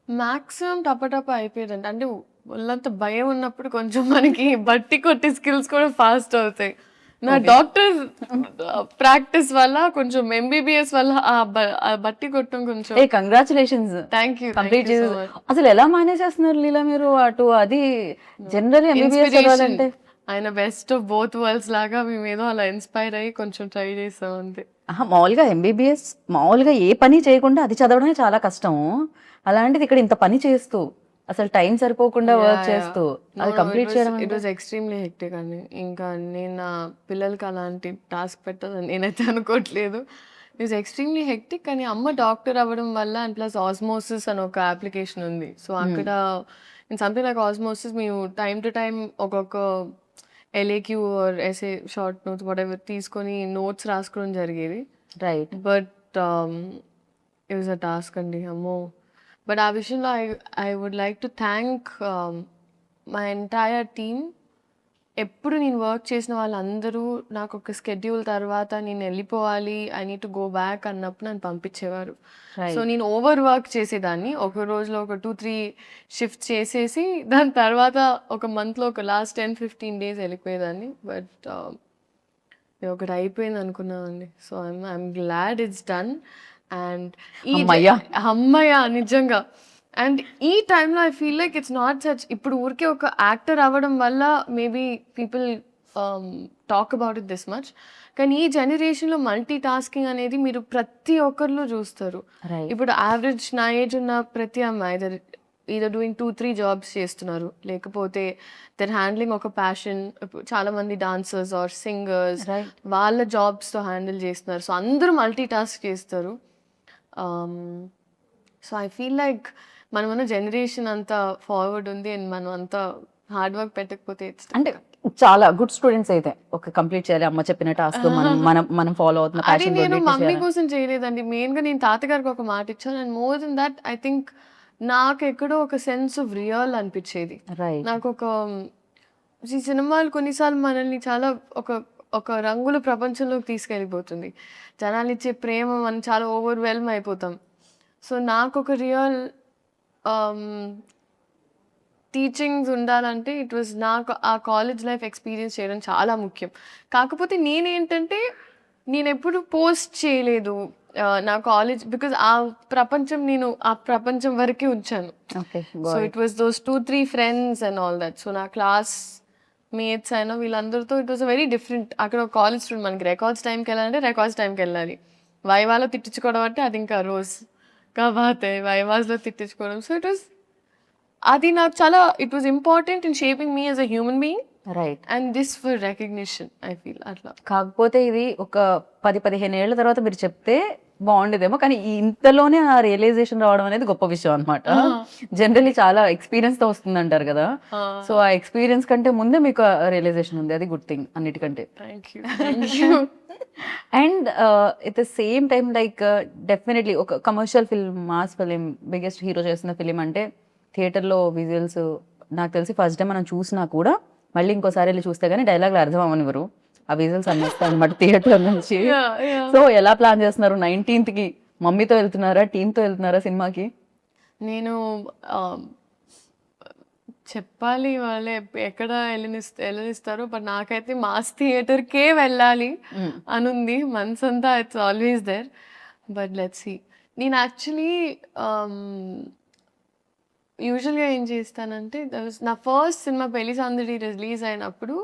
మాక్సిమం టపటప అయిపోయేదండి. అంటే ఒళ్ళంత భయం ఉన్నప్పుడు కొంచెం మనకి బట్టి కొట్టే స్కిల్స్ కూడా ఫాస్ట్ అవుతాయి. నా డాక్టర్ ప్రాక్టీస్ వల్ల, కొంచెం ఎంబీబీఎస్ వల్ల ఆ బట్టి కొట్టడం కొంచెం. కంగ్రాచులేషన్స్. Thank you. కంప్లీట్ చేసి అసలు ఎలా మేనేజ్ చేస్తున్నారు లీలా మీరు? అటు అది జనరల్ ఎంబీబీఎస్ చదవాలంటే ఆయన బెస్ట్ ఆఫ్ బోత్ వరల్డ్స్ లాగా మేము ఏదో అలా ఇన్స్పైర్ అయ్యి కొంచెం ట్రై చేస్తాం అంతే. మామూలుగా ఎంబీబీఎస్ మామూలుగా ఏ పని చేయకుండా అది చదవడమే చాలా కష్టం. అలాంటిది ఇక్కడ ఇంత పని చేస్తూ అసలు టైం సరిపోకుండా వర్క్ చేస్తూ అది కంప్లీట్ చేయడం, ఇట్ వాజ్ ఎక్స్ట్రీమ్లీ హెక్టిక్ అండి. ఇంకా నేను నా పిల్లలకి అలాంటి టాస్క్ పెట్టాలని నేనైతే అనుకోవట్లేదు. It was extremely hectic. కానీ అమ్మ డాక్టర్ అవ్వడం వల్ల, అండ్ ప్లస్ ఆస్మోసిస్ అని ఒక అప్లికేషన్ ఉంది. సో అక్కడ ఇన్ సంథింగ్ లైక్ ఆస్మోసిస్ మేము టైం టు టైం ఒక్కొక్క LAQ or SA short notes whatever తీసుకొని నోట్స్ రాసుకోవడం జరిగేది. Right. But it was a task అండి, అమ్మో. బట్ ఆ విషయంలో I would like to thank my entire team. ఎప్పుడు నేను వర్క్ చేసిన వాళ్ళందరూ నాకు ఒక స్కెడ్యూల్ తర్వాత నేను వెళ్ళిపోవాలి, I need to go back అన్నప్పుడు నన్ను పంపించేవారు. సో నేను ఓవర్ వర్క్ చేసేదాన్ని. ఒక రోజులో ఒక 2-3 షిఫ్ట్ చేసేసి దాని తర్వాత ఒక మంత్లో ఒక లాస్ట్ 10-15 days వెళ్ళిపోయేదాన్ని. బట్ ఒకటి అయిపోయింది అనుకున్నానండి. So I'm glad it's done. And అమ్మయ్య నిజంగా. అండ్ ఈ టైంలో I feel like it's not such, ఇప్పుడు ఊరికే ఒక యాక్టర్ అవ్వడం వల్ల maybe people talk about it this much, కానీ ఈ జనరేషన్లో మల్టీ టాస్కింగ్ అనేది మీరు ప్రతి ఒక్కరిలో చూస్తారు. ఇప్పుడు యావరేజ్ నా ఏజ్ ఉన్న ప్రతి అమ్మాయి ఈదర్ డూయింగ్ 2-3 జాబ్స్ చేస్తున్నారు, లేకపోతే దర్ హ్యాండ్లింగ్ ఒక ప్యాషన్. చాలా మంది డాన్సర్స్ ఆర్ సింగర్స్ వాళ్ళ జాబ్స్తో హ్యాండిల్ చేస్తున్నారు. సో అందరూ మల్టీ టాస్క్ చేస్తారు. సో ఐ ఫీల్ లైక్ మనం ఉన్న జనరేషన్ అంతా ఫార్వర్డ్ ఉంది, అండ్ మనం అంతా హార్డ్ వర్క్ పెట్టకపోతే అంటే చాలా గుడ్ స్టూడెంట్స్ అయితే ఒక కంప్లీట్ చేయాలి అమ్మ చెప్పిన టాస్క్ మనం ఫాలో అవుతున్న అది నేను మమ్మీ కోసం చేయలేదండి. మెయిన్గా నేను తాతగారికి ఒక మాట ఇచ్చాను. And more than that I think నాకు ఎక్కడో ఒక సెన్స్ ఆఫ్ రియల్ అనిపించేది. నాకు ఒక ఈ సినిమాలు కొన్నిసార్లు మనల్ని చాలా ఒక రంగుల ప్రపంచంలోకి తీసుకెళ్ళిపోతుంది. జనాలు ఇచ్చే ప్రేమ మనం చాలా ఓవర్వెల్మ్ అయిపోతాం. సో నాకు ఒక రియల్ టీచింగ్స్ ఉండాలంటే ఇట్ వాజ్ నాకు ఆ కాలేజ్ లైఫ్ ఎక్స్పీరియన్స్ చేయడం చాలా ముఖ్యం. కాకపోతే నేనేంటంటే నేను ఎప్పుడు పోస్ట్ చేయలేదు నా కాలేజ్, బికాజ్ ఆ ప్రపంచం వరకే ఉంచాను. So it was those 2-3 friends and all that. So నా క్లాస్ మేట్స్ అయినా వీళ్ళందరితో ఇట్ వాజ్ వెరీ డిఫరెంట్. అక్కడ ఒక కాలేజ్ స్టూడెంట్, మనకి రికార్డ్స్ టైంకి వెళ్ళాలంటే రికార్డ్స్ టైంకి వెళ్ళాలి. వైవాలో తిట్టించుకోవడం అంటే అది ఇంకా రోజు కాబోతే వైవాస్లో తిట్టించుకోవడం. సో అది నాకు చాలా it was important in shaping me as a human being. Right. And this for recognition I feel అట్లా. కాకపోతే ఇది ఒక 10-15 ఏళ్ల తర్వాత మీరు చెప్తే బాగుండేదేమో, కానీ ఇంతలోనే ఆ రియలైజేషన్ రావడం అనేది గొప్ప విషయం అనమాట. జనరల్లీ చాలా ఎక్స్పీరియన్స్ తో వస్తుంది అంటారు కదా. సో ఆ ఎక్స్పీరియన్స్ కంటే ముందే మీకు రియలైజేషన్ ఉంది, అది గుడ్ థింగ్ అన్నిటికంటే. And at the same time like definitely ఒక commercial film, mass film, biggest hero చేస్తున్న ఫిలిం అంటే థియేటర్లో విజువల్స్ నాకు తెలిసి ఫస్ట్ టైం మనం చూసినా కూడా మళ్ళీ ఇంకోసారి వెళ్ళి చూస్తే కానీ డైలాగ్లు అర్థం అవ్వనివ్వరు, ఆ విజువల్స్ అన్నేస్తాయి అనమాట థియేటర్ నుంచి. సో ఎలా ప్లాన్ చేస్తున్నారు? 19th మమ్మీతో వెళ్తున్నారా, టీంతో వెళ్తున్నారా సినిమాకి? నేను చెప్పాలి వాళ్ళే ఎక్కడ వెళ్ళనిస్తారు, బట్ నాకైతే మాస్ థియేటర్కే వెళ్ళాలి అనుంది మనసంతా. It's always there. But let's see. నేను యాక్చువల్లీ యూజువల్గా ఏం చేస్తానంటే నా ఫస్ట్ సినిమా పెళ్లి సందడి రిలీజ్ అయినప్పుడు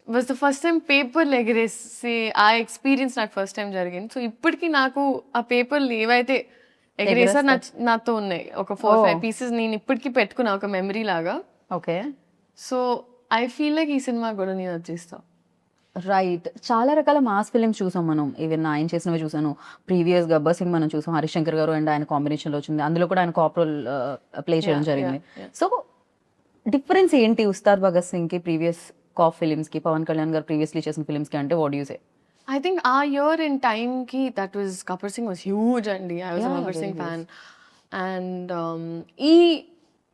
వాజ్ ద ఫస్ట్ టైం పేపర్లు ఎగరేసి ఆ ఎక్స్పీరియన్స్ నాకు ఫస్ట్ టైం జరిగింది. సో ఇప్పటికీ నాకు ఆ పేపర్లు ఏవైతే ఎగరేసారు నాతో ఉన్నాయి ఒక 4-5 పీసెస్. నేను ఇప్పటికీ పెట్టుకున్నా ఒక మెమరీ లాగా. Okay, so I feel like ఈ సినిమా కూడా నేను వచ్చేస్తాను. రైట్. చాలా రకాల మాస్ ఫిలిమ్స్ చూసాం మనం. ఈవెన్ ఆయన చేసినవి చూసాను. ప్రీవియస్ గబ్బర్ సింగ్ మనం చూసాం, హరిశంకర్ గారు అండ్ ఆయన కాంబినేషన్లో వచ్చింది. అందులో కూడా ఆయన కాప్ రోల్ ప్లే చేయడం జరిగింది. సో డిఫరెన్స్ ఏంటి ఉస్తాద్ భగత్ సింగ్కి ప్రీవియస్ కాప్ ఫిలిమ్స్కి, పవన్ కళ్యాణ్ గారు ప్రీవియస్లీ చేసిన ఫిలిమ్స్కి అంటే what you say? I think our year in time ki that was Gabbar Singh was huge andi. I was a Gabbar Singh fan. And e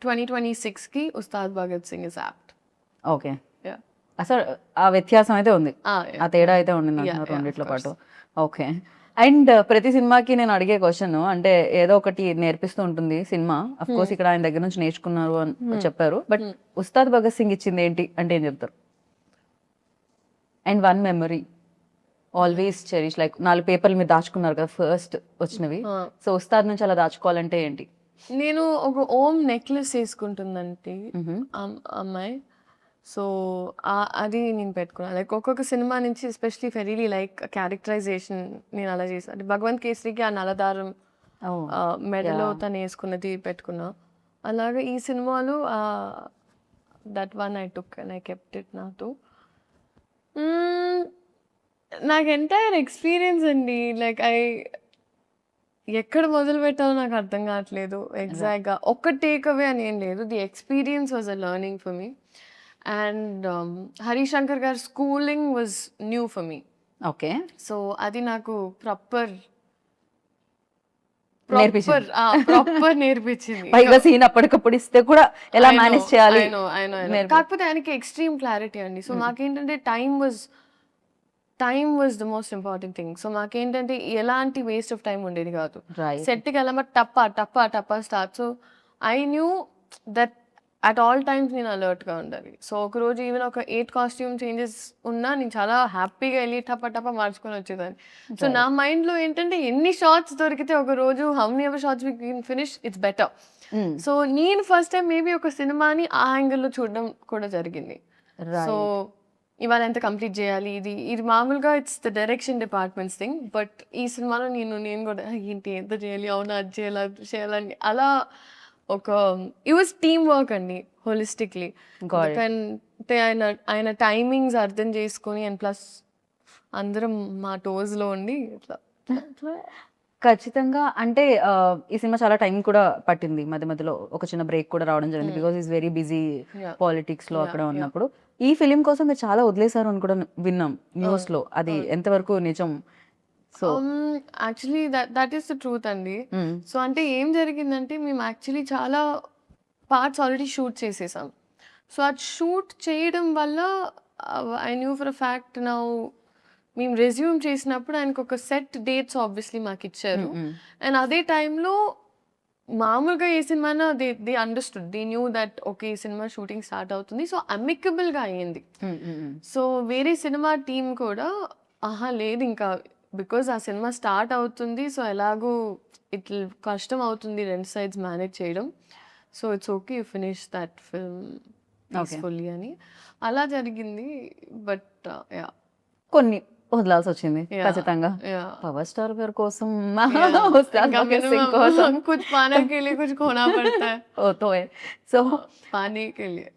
2026 ki Ustad Bhagat Singh is apt. Okay, Yeah. అసలు ఆ వ్యత్యాసం అయితే ఉంది, Yeah. ఆ తేడా అయితే ఉండింది అంటున్నారు రెండిట్లో పాటు. ఓకే. అండ్ ప్రతి సినిమాకి నేను అడిగే క్వశ్చన్, అంటే ఏదో ఒకటి నేర్పిస్తూ ఉంటుంది సినిమా. అఫ్ కోర్స్ ఇక్కడ ఆయన దగ్గర నుంచి నేర్చుకున్నారు అని చెప్పారు, బట్ ఉస్తాద్ భగత్ సింగ్ ఇచ్చింది ఏంటి అంటే ఏం చెప్తారు? And one memory always cherish, like 4 పేపర్లు మీరు దాచుకున్నారు కదా ఫస్ట్ వచ్చినవి. సో ఉస్తాద్ నుంచి అలా దాచుకోవాలంటే ఏంటి? నేను ఒక ఓం నెక్లెస్ వేసుకుంటుందంటే అమ్మాయి. సో అది నేను పెట్టుకున్నాను. లైక్ ఒక్కొక్క సినిమా నుంచి ఎస్పెషలీ ఫెరీలీ లైక్ క్యారెక్టరైజేషన్ నేను అలా చేసాను. అంటే భగవంత్ కేసరికి ఆ నలదారం మెడలో తను వేసుకున్నది పెట్టుకున్నా. అలాగే ఈ సినిమాలో that one I took and I kept it నాతో. నాకు ఎంటైర్ ఎక్స్పీరియన్స్ అండి, లైక్ ఎక్కడ మొదలు పెట్టాలో నాకు అర్థం కావట్లేదు ఎగ్జాక్ట్గా. ఒక్క టేక్ అవే అని ఏం లేదు. The experience was a learning for me. And Harishankar గారి schooling was new for me. Okay. So అది నాకు ప్రాపర్ నేర్పించింది. పైగా సీన్ అప్పటికప్పుడు ఇస్తే కూడా ఎలా మేనేజ్ చేయాలి. కాకపోతే ఆయనకి ఎక్స్ట్రీమ్ క్లారిటీ అండి. సో నాకేంటంటే time was the most important thing. So మాకేంటంటే ఎలాంటి వేస్ట్ ఆఫ్ టైం ఉండేది కాదు. సెట్కి వెళ్ళమా టప్పా start. So I knew that at all times నేను అలర్ట్గా ఉండాలి. సో ఒకరోజు ఈవెన్ ఒక 8 కాస్ట్యూమ్ చేంజెస్ ఉన్నా నేను చాలా హ్యాపీగా వెళ్ళి టప్పా మార్చుకొని వచ్చేదాన్ని. సో నా మైండ్లో ఏంటంటే ఎన్ని షార్ట్స్ దొరికితే ఒక రోజు how many ever shorts we can finish it's better. So నేను ఫస్ట్ టైం మేబీ ఒక సినిమాని ఆ యాంగిల్లో చూడడం కూడా జరిగింది. సో ఇవాళ ఎంత కంప్లీట్ చేయాలి, ఇది మామూలుగా it's the direction departments thing. But ఈ సినిమాలో నేను కూడా ఏంటి ఎంత చేయాలి, అవునా అది చేయాలని అలా ఒక ఇట్ వాజ్ టీమ్ వర్క్ అండి హోలిస్టిక్లీ. అంటే ఆయన టైమింగ్స్ అర్థం చేసుకొని అండ్ ప్లస్ అందరం మా టోస్లో ఉండి ఇట్లా. ఖచ్చితంగా. అంటే ఈ సినిమా చాలా టైం కూడా పట్టింది, మధ్య మధ్యలో ఒక చిన్న బ్రేక్ కూడా రావడం జరిగింది because is very busy politics లో అక్కడ ఉన్నప్పుడు. ఈ ఫిలిం కోసం మీరు చాలా వదిలేశారు అని కూడా విన్నాం న్యూస్ లో, అది ఎంతవరకు నిజం? So actually that is the truth అండి. సో అంటే ఏం జరిగిందంటే మేము యాక్చువల్లీ చాలా పార్ట్స్ ఆల్రెడీ షూట్ చేసేసాం. సో అది షూట్ చేయడం వల్ల I knew for a fact now మేము రెజ్యూమ్ చేసినప్పుడు ఆయనకు ఒక సెట్ డేట్స్ ఆబ్వియస్లీ మాకు ఇచ్చారు. అండ్ అదే టైంలో మామూలుగా ఏ సినిమానో they understood, they knew that okay ఈ సినిమా షూటింగ్ స్టార్ట్ అవుతుంది. సో అమికబుల్గా అయ్యింది. సో వేరే సినిమా టీం కూడా లేదు ఇంకా బికాజ్ ఆ సినిమా స్టార్ట్ అవుతుంది, సో ఎలాగో ఇట్లా కష్టం అవుతుంది 2 sides మేనేజ్ చేయడం. So it's okay you finish that film peacefully అని అలా జరిగింది. బట్ కొన్ని వదలాల్సి వచ్చింది ఖచ్చితంగా పవర్ స్టార్ గారి కోసం. कुछ पाने के लिए कुछ खोना पड़ता है. तो है. సో पाने के लिए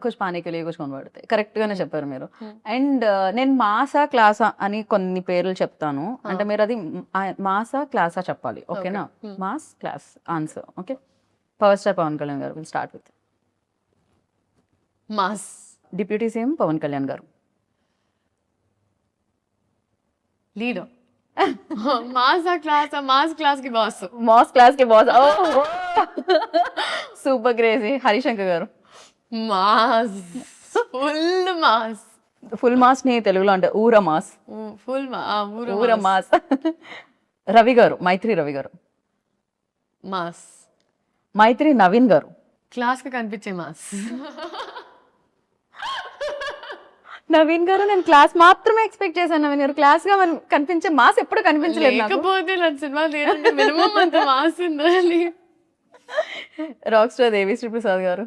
కుछ పానే కే లియే కుछ కొన పడతాయి. కరెక్ట్ గానే చెప్పారు మీరు. అండ్ నేను మాసా క్లాసా అని కొన్ని పేర్లు చెప్తాను, అంటే మీరు అది మాసా క్లాసా చెప్పాలి, ఓకేనా? Mass class answer. Okay. Power star Pawan Kalyan garu, will start with mass. Deputy CM Pawan Kalyan garu. Leader. Mass class కి boss. Super crazy. Harishankar garu. Mass, full mass ని తెలుగులో అంటే ఊర మాస్. ఊర మాస్. రవి గారు, మైత్రి రవి గారు. మాస్. మైత్రి నవీన్ గారు. క్లాస్ కి కనిపించే మాస్. నవీన్ గారు నేను క్లాస్ మాత్రమే ఎక్స్పెక్ట్ చేశాను. నవీన్ గారు క్లాస్ గా కనిపించే మాస్ ఎప్పుడు కనిపించలేదు నాకు. లేకపోతే నా సినిమా మినిమం అంత మాస్ ఉండాలి. రాక్ స్టార్ దేవి శ్రీ ప్రసాద్ గారు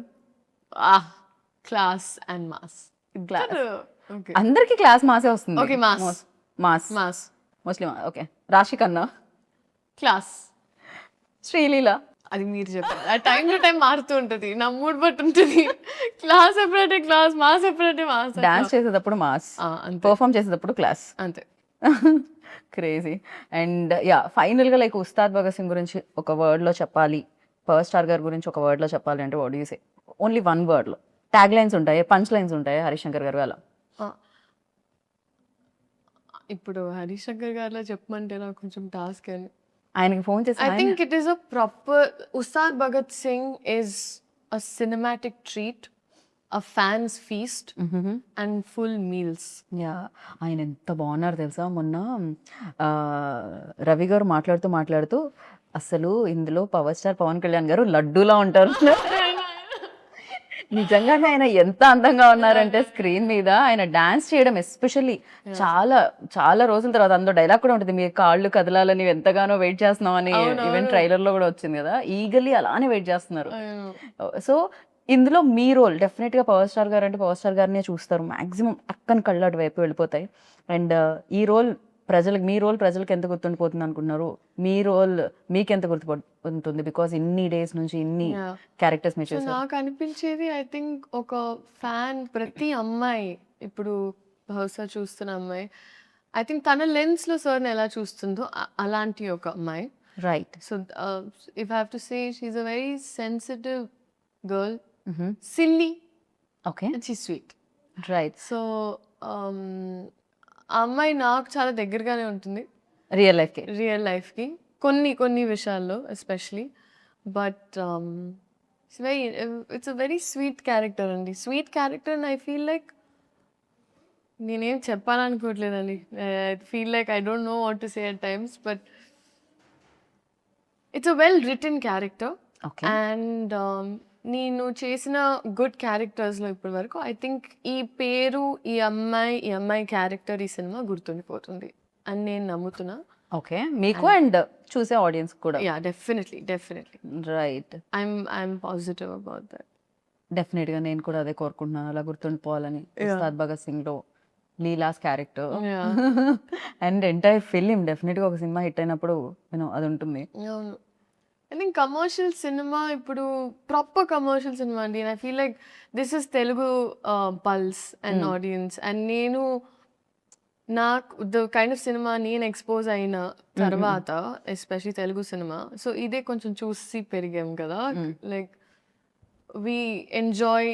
క్లాస్ అండ్ మాస్. క్లాస్ అందరికి క్లాస్ మాసే వస్తుంది. ఓకే మాస్ మాస్ మాస్ ముస్లిం. ఓకే రాశి ఖన్నా క్లాస్. శ్రీలీల అది మీరు చెప్పారు. ఆ టైం టు టైం మారుతూ ఉంటుంది, నా మూడ్ బట్టి ఉంటుంది. క్లాస్ ఎప్పుడంటే క్లాస్, మాస్ ఎప్పుడంటే మాస్. డాన్స్ చేసేటప్పుడు మాస్, పర్ఫామ్ చేసేటప్పుడు క్లాస్, అంతే. క్రేజీ. అండ్ యా ఫైనల్గా లైక్ ఉస్తాద్ భగత్ సింగ్ గురించి ఒక వర్డ్లో చెప్పాలి, పవర్ స్టార్ గారి గురించి ఒక వర్డ్లో చెప్పాలి అంటే what you say? Only one వర్డ్లో. ట్యాగ్ లైన్స్ ఉంటాయి, పంచ్ లైన్స్ ఉంటాయి హరిశంకర్ గారు అలా. ఇప్పుడు హరిశంకర్ గారిలో చెప్పమంటే నాకు కొంచెం టాస్క్ అని. ఆయనకి ఫోన్ చేసి I think it is a proper Ustad Bhagat Singh is a cinematic treat, a fan's feast and full meals. Yeah ఆయన ఎంత బాగున్నారు తెలుసా. మొన్న రవి గారు మాట్లాడుతూ అసలు ఇందులో పవర్ స్టార్ పవన్ కళ్యాణ్ గారు లడ్డూలా ఉంటారు. నిజంగానే ఆయన ఎంత అందంగా ఉన్నారంటే స్క్రీన్ మీద ఆయన డాన్స్ చేయడం ఎస్పెషల్లీ చాలా చాలా రోజుల తర్వాత. అందులో డైలాగ్ కూడా ఉంటుంది, మీ కాళ్ళు కదలాలని ఎంతగానో వెయిట్ చేస్తున్నాం అని. ఈవెన్ ట్రైలర్ లో కూడా వచ్చింది కదా, ఈగల్లీ అలానే వెయిట్ చేస్తున్నారు. సో ఇందులో మీ రోల్ డెఫినెట్ గా పవర్ స్టార్ గారు అంటే పవర్ స్టార్ గారినే చూస్తారు మాక్సిమం, అక్కని కళ్ళు అటు వైపు వెళ్ళిపోతాయి. అండ్ ఈ రోల్ మీ రోల్ ప్రజలకు ఎంత గుర్తుండిపోతుంది అనుకున్నారు? మీ రోల్ మీకు ఎంత గుర్తుపడుతుంది? బికాస్ ఇన్ని డేస్ నుంచి ఇన్ని క్యారెక్టర్స్ మీరు చూసారు. నాకు అనిపించేది ఐ థింక్ ఒక ఫ్యాన్ ప్రతి అమ్మాయి, ఇప్పుడు బహుశా చూస్తున్న అమ్మాయి, ఐ థింక్ తన లెన్స్ లో సార్ని ఎలా చూస్తుందో అలాంటి ఒక అమ్మాయి. Right. So if I have to say she's a very sensitive girl, silly, okay, and she sweet. Right. So ఆ అమ్మాయి నాకు చాలా దగ్గరగానే ఉంటుంది రియల్ లైఫ్కి కొన్ని విషయాల్లో especially. But it's a very sweet character అండి, sweet character. And I feel like నేనేం చెప్పాలనుకోవట్లేదండి. I feel like I don't know what to say at times, but it's a well written character. And నేను చేసిన good క్యారెక్టర్స్లో ఇప్పటి వరకు I think ఈ పేరు, ఈ అమ్మాయి క్యారెక్టర్ ఈ సినిమా గుర్తుండిపోతుంది అని నేను నమ్ముతున్నా. ఓకే, మీకు అండ్ చూసే ఆడియన్స్ కూడా. Yeah definitely. Right. I'm positive about that. Definite గా నేను కూడా అదే కోరుకుంటున్నాను, అలా గుర్తుండిపోవాలని. ఉస్తాద్ భగత్ సింగ్ లో Leela's character and entire film definite గా ఒక సినిమా హిట్ అయినప్పుడు అది ఉంటుంది. అవును. ఐ థింక్ కమర్షియల్ సినిమా ఇప్పుడు ప్రాపర్ కమర్షియల్ సినిమా అండి. And I feel like this is Telugu pulse and audience. And నేను నాకు ద కైండ్ ఆఫ్ సినిమా నేను ఎక్స్పోజ్ అయిన తర్వాత ఎస్పెషలీ తెలుగు సినిమా, సో ఇదే కొంచెం చూసి పెరిగాం కదా. Like we enjoy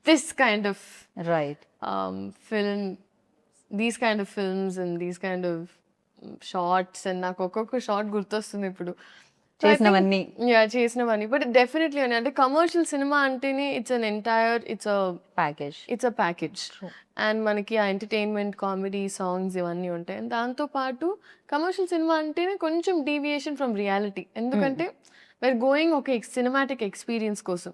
this kind of right film, these kind of films and these kind of shorts. And నాకు ఒక్కొక్క షార్ట్ గుర్తొస్తుంది ఇప్పుడు చేసినవన్నీ. బట్ డెఫినెట్లీ అని అంటే కమర్షియల్ సినిమా అంటేనే it's an entire, it's a package. And మనకి ఆ ఎంటర్టైన్మెంట్, కామెడీ, సాంగ్స్ ఇవన్నీ ఉంటాయి. అండ్ దాంతోపాటు కమర్షియల్ సినిమా అంటేనే కొంచెం డీవియేషన్ ఫ్రమ్ రియాలిటీ, ఎందుకంటే we're going ఒక సినిమాటిక్ ఎక్స్పీరియన్స్ కోసం.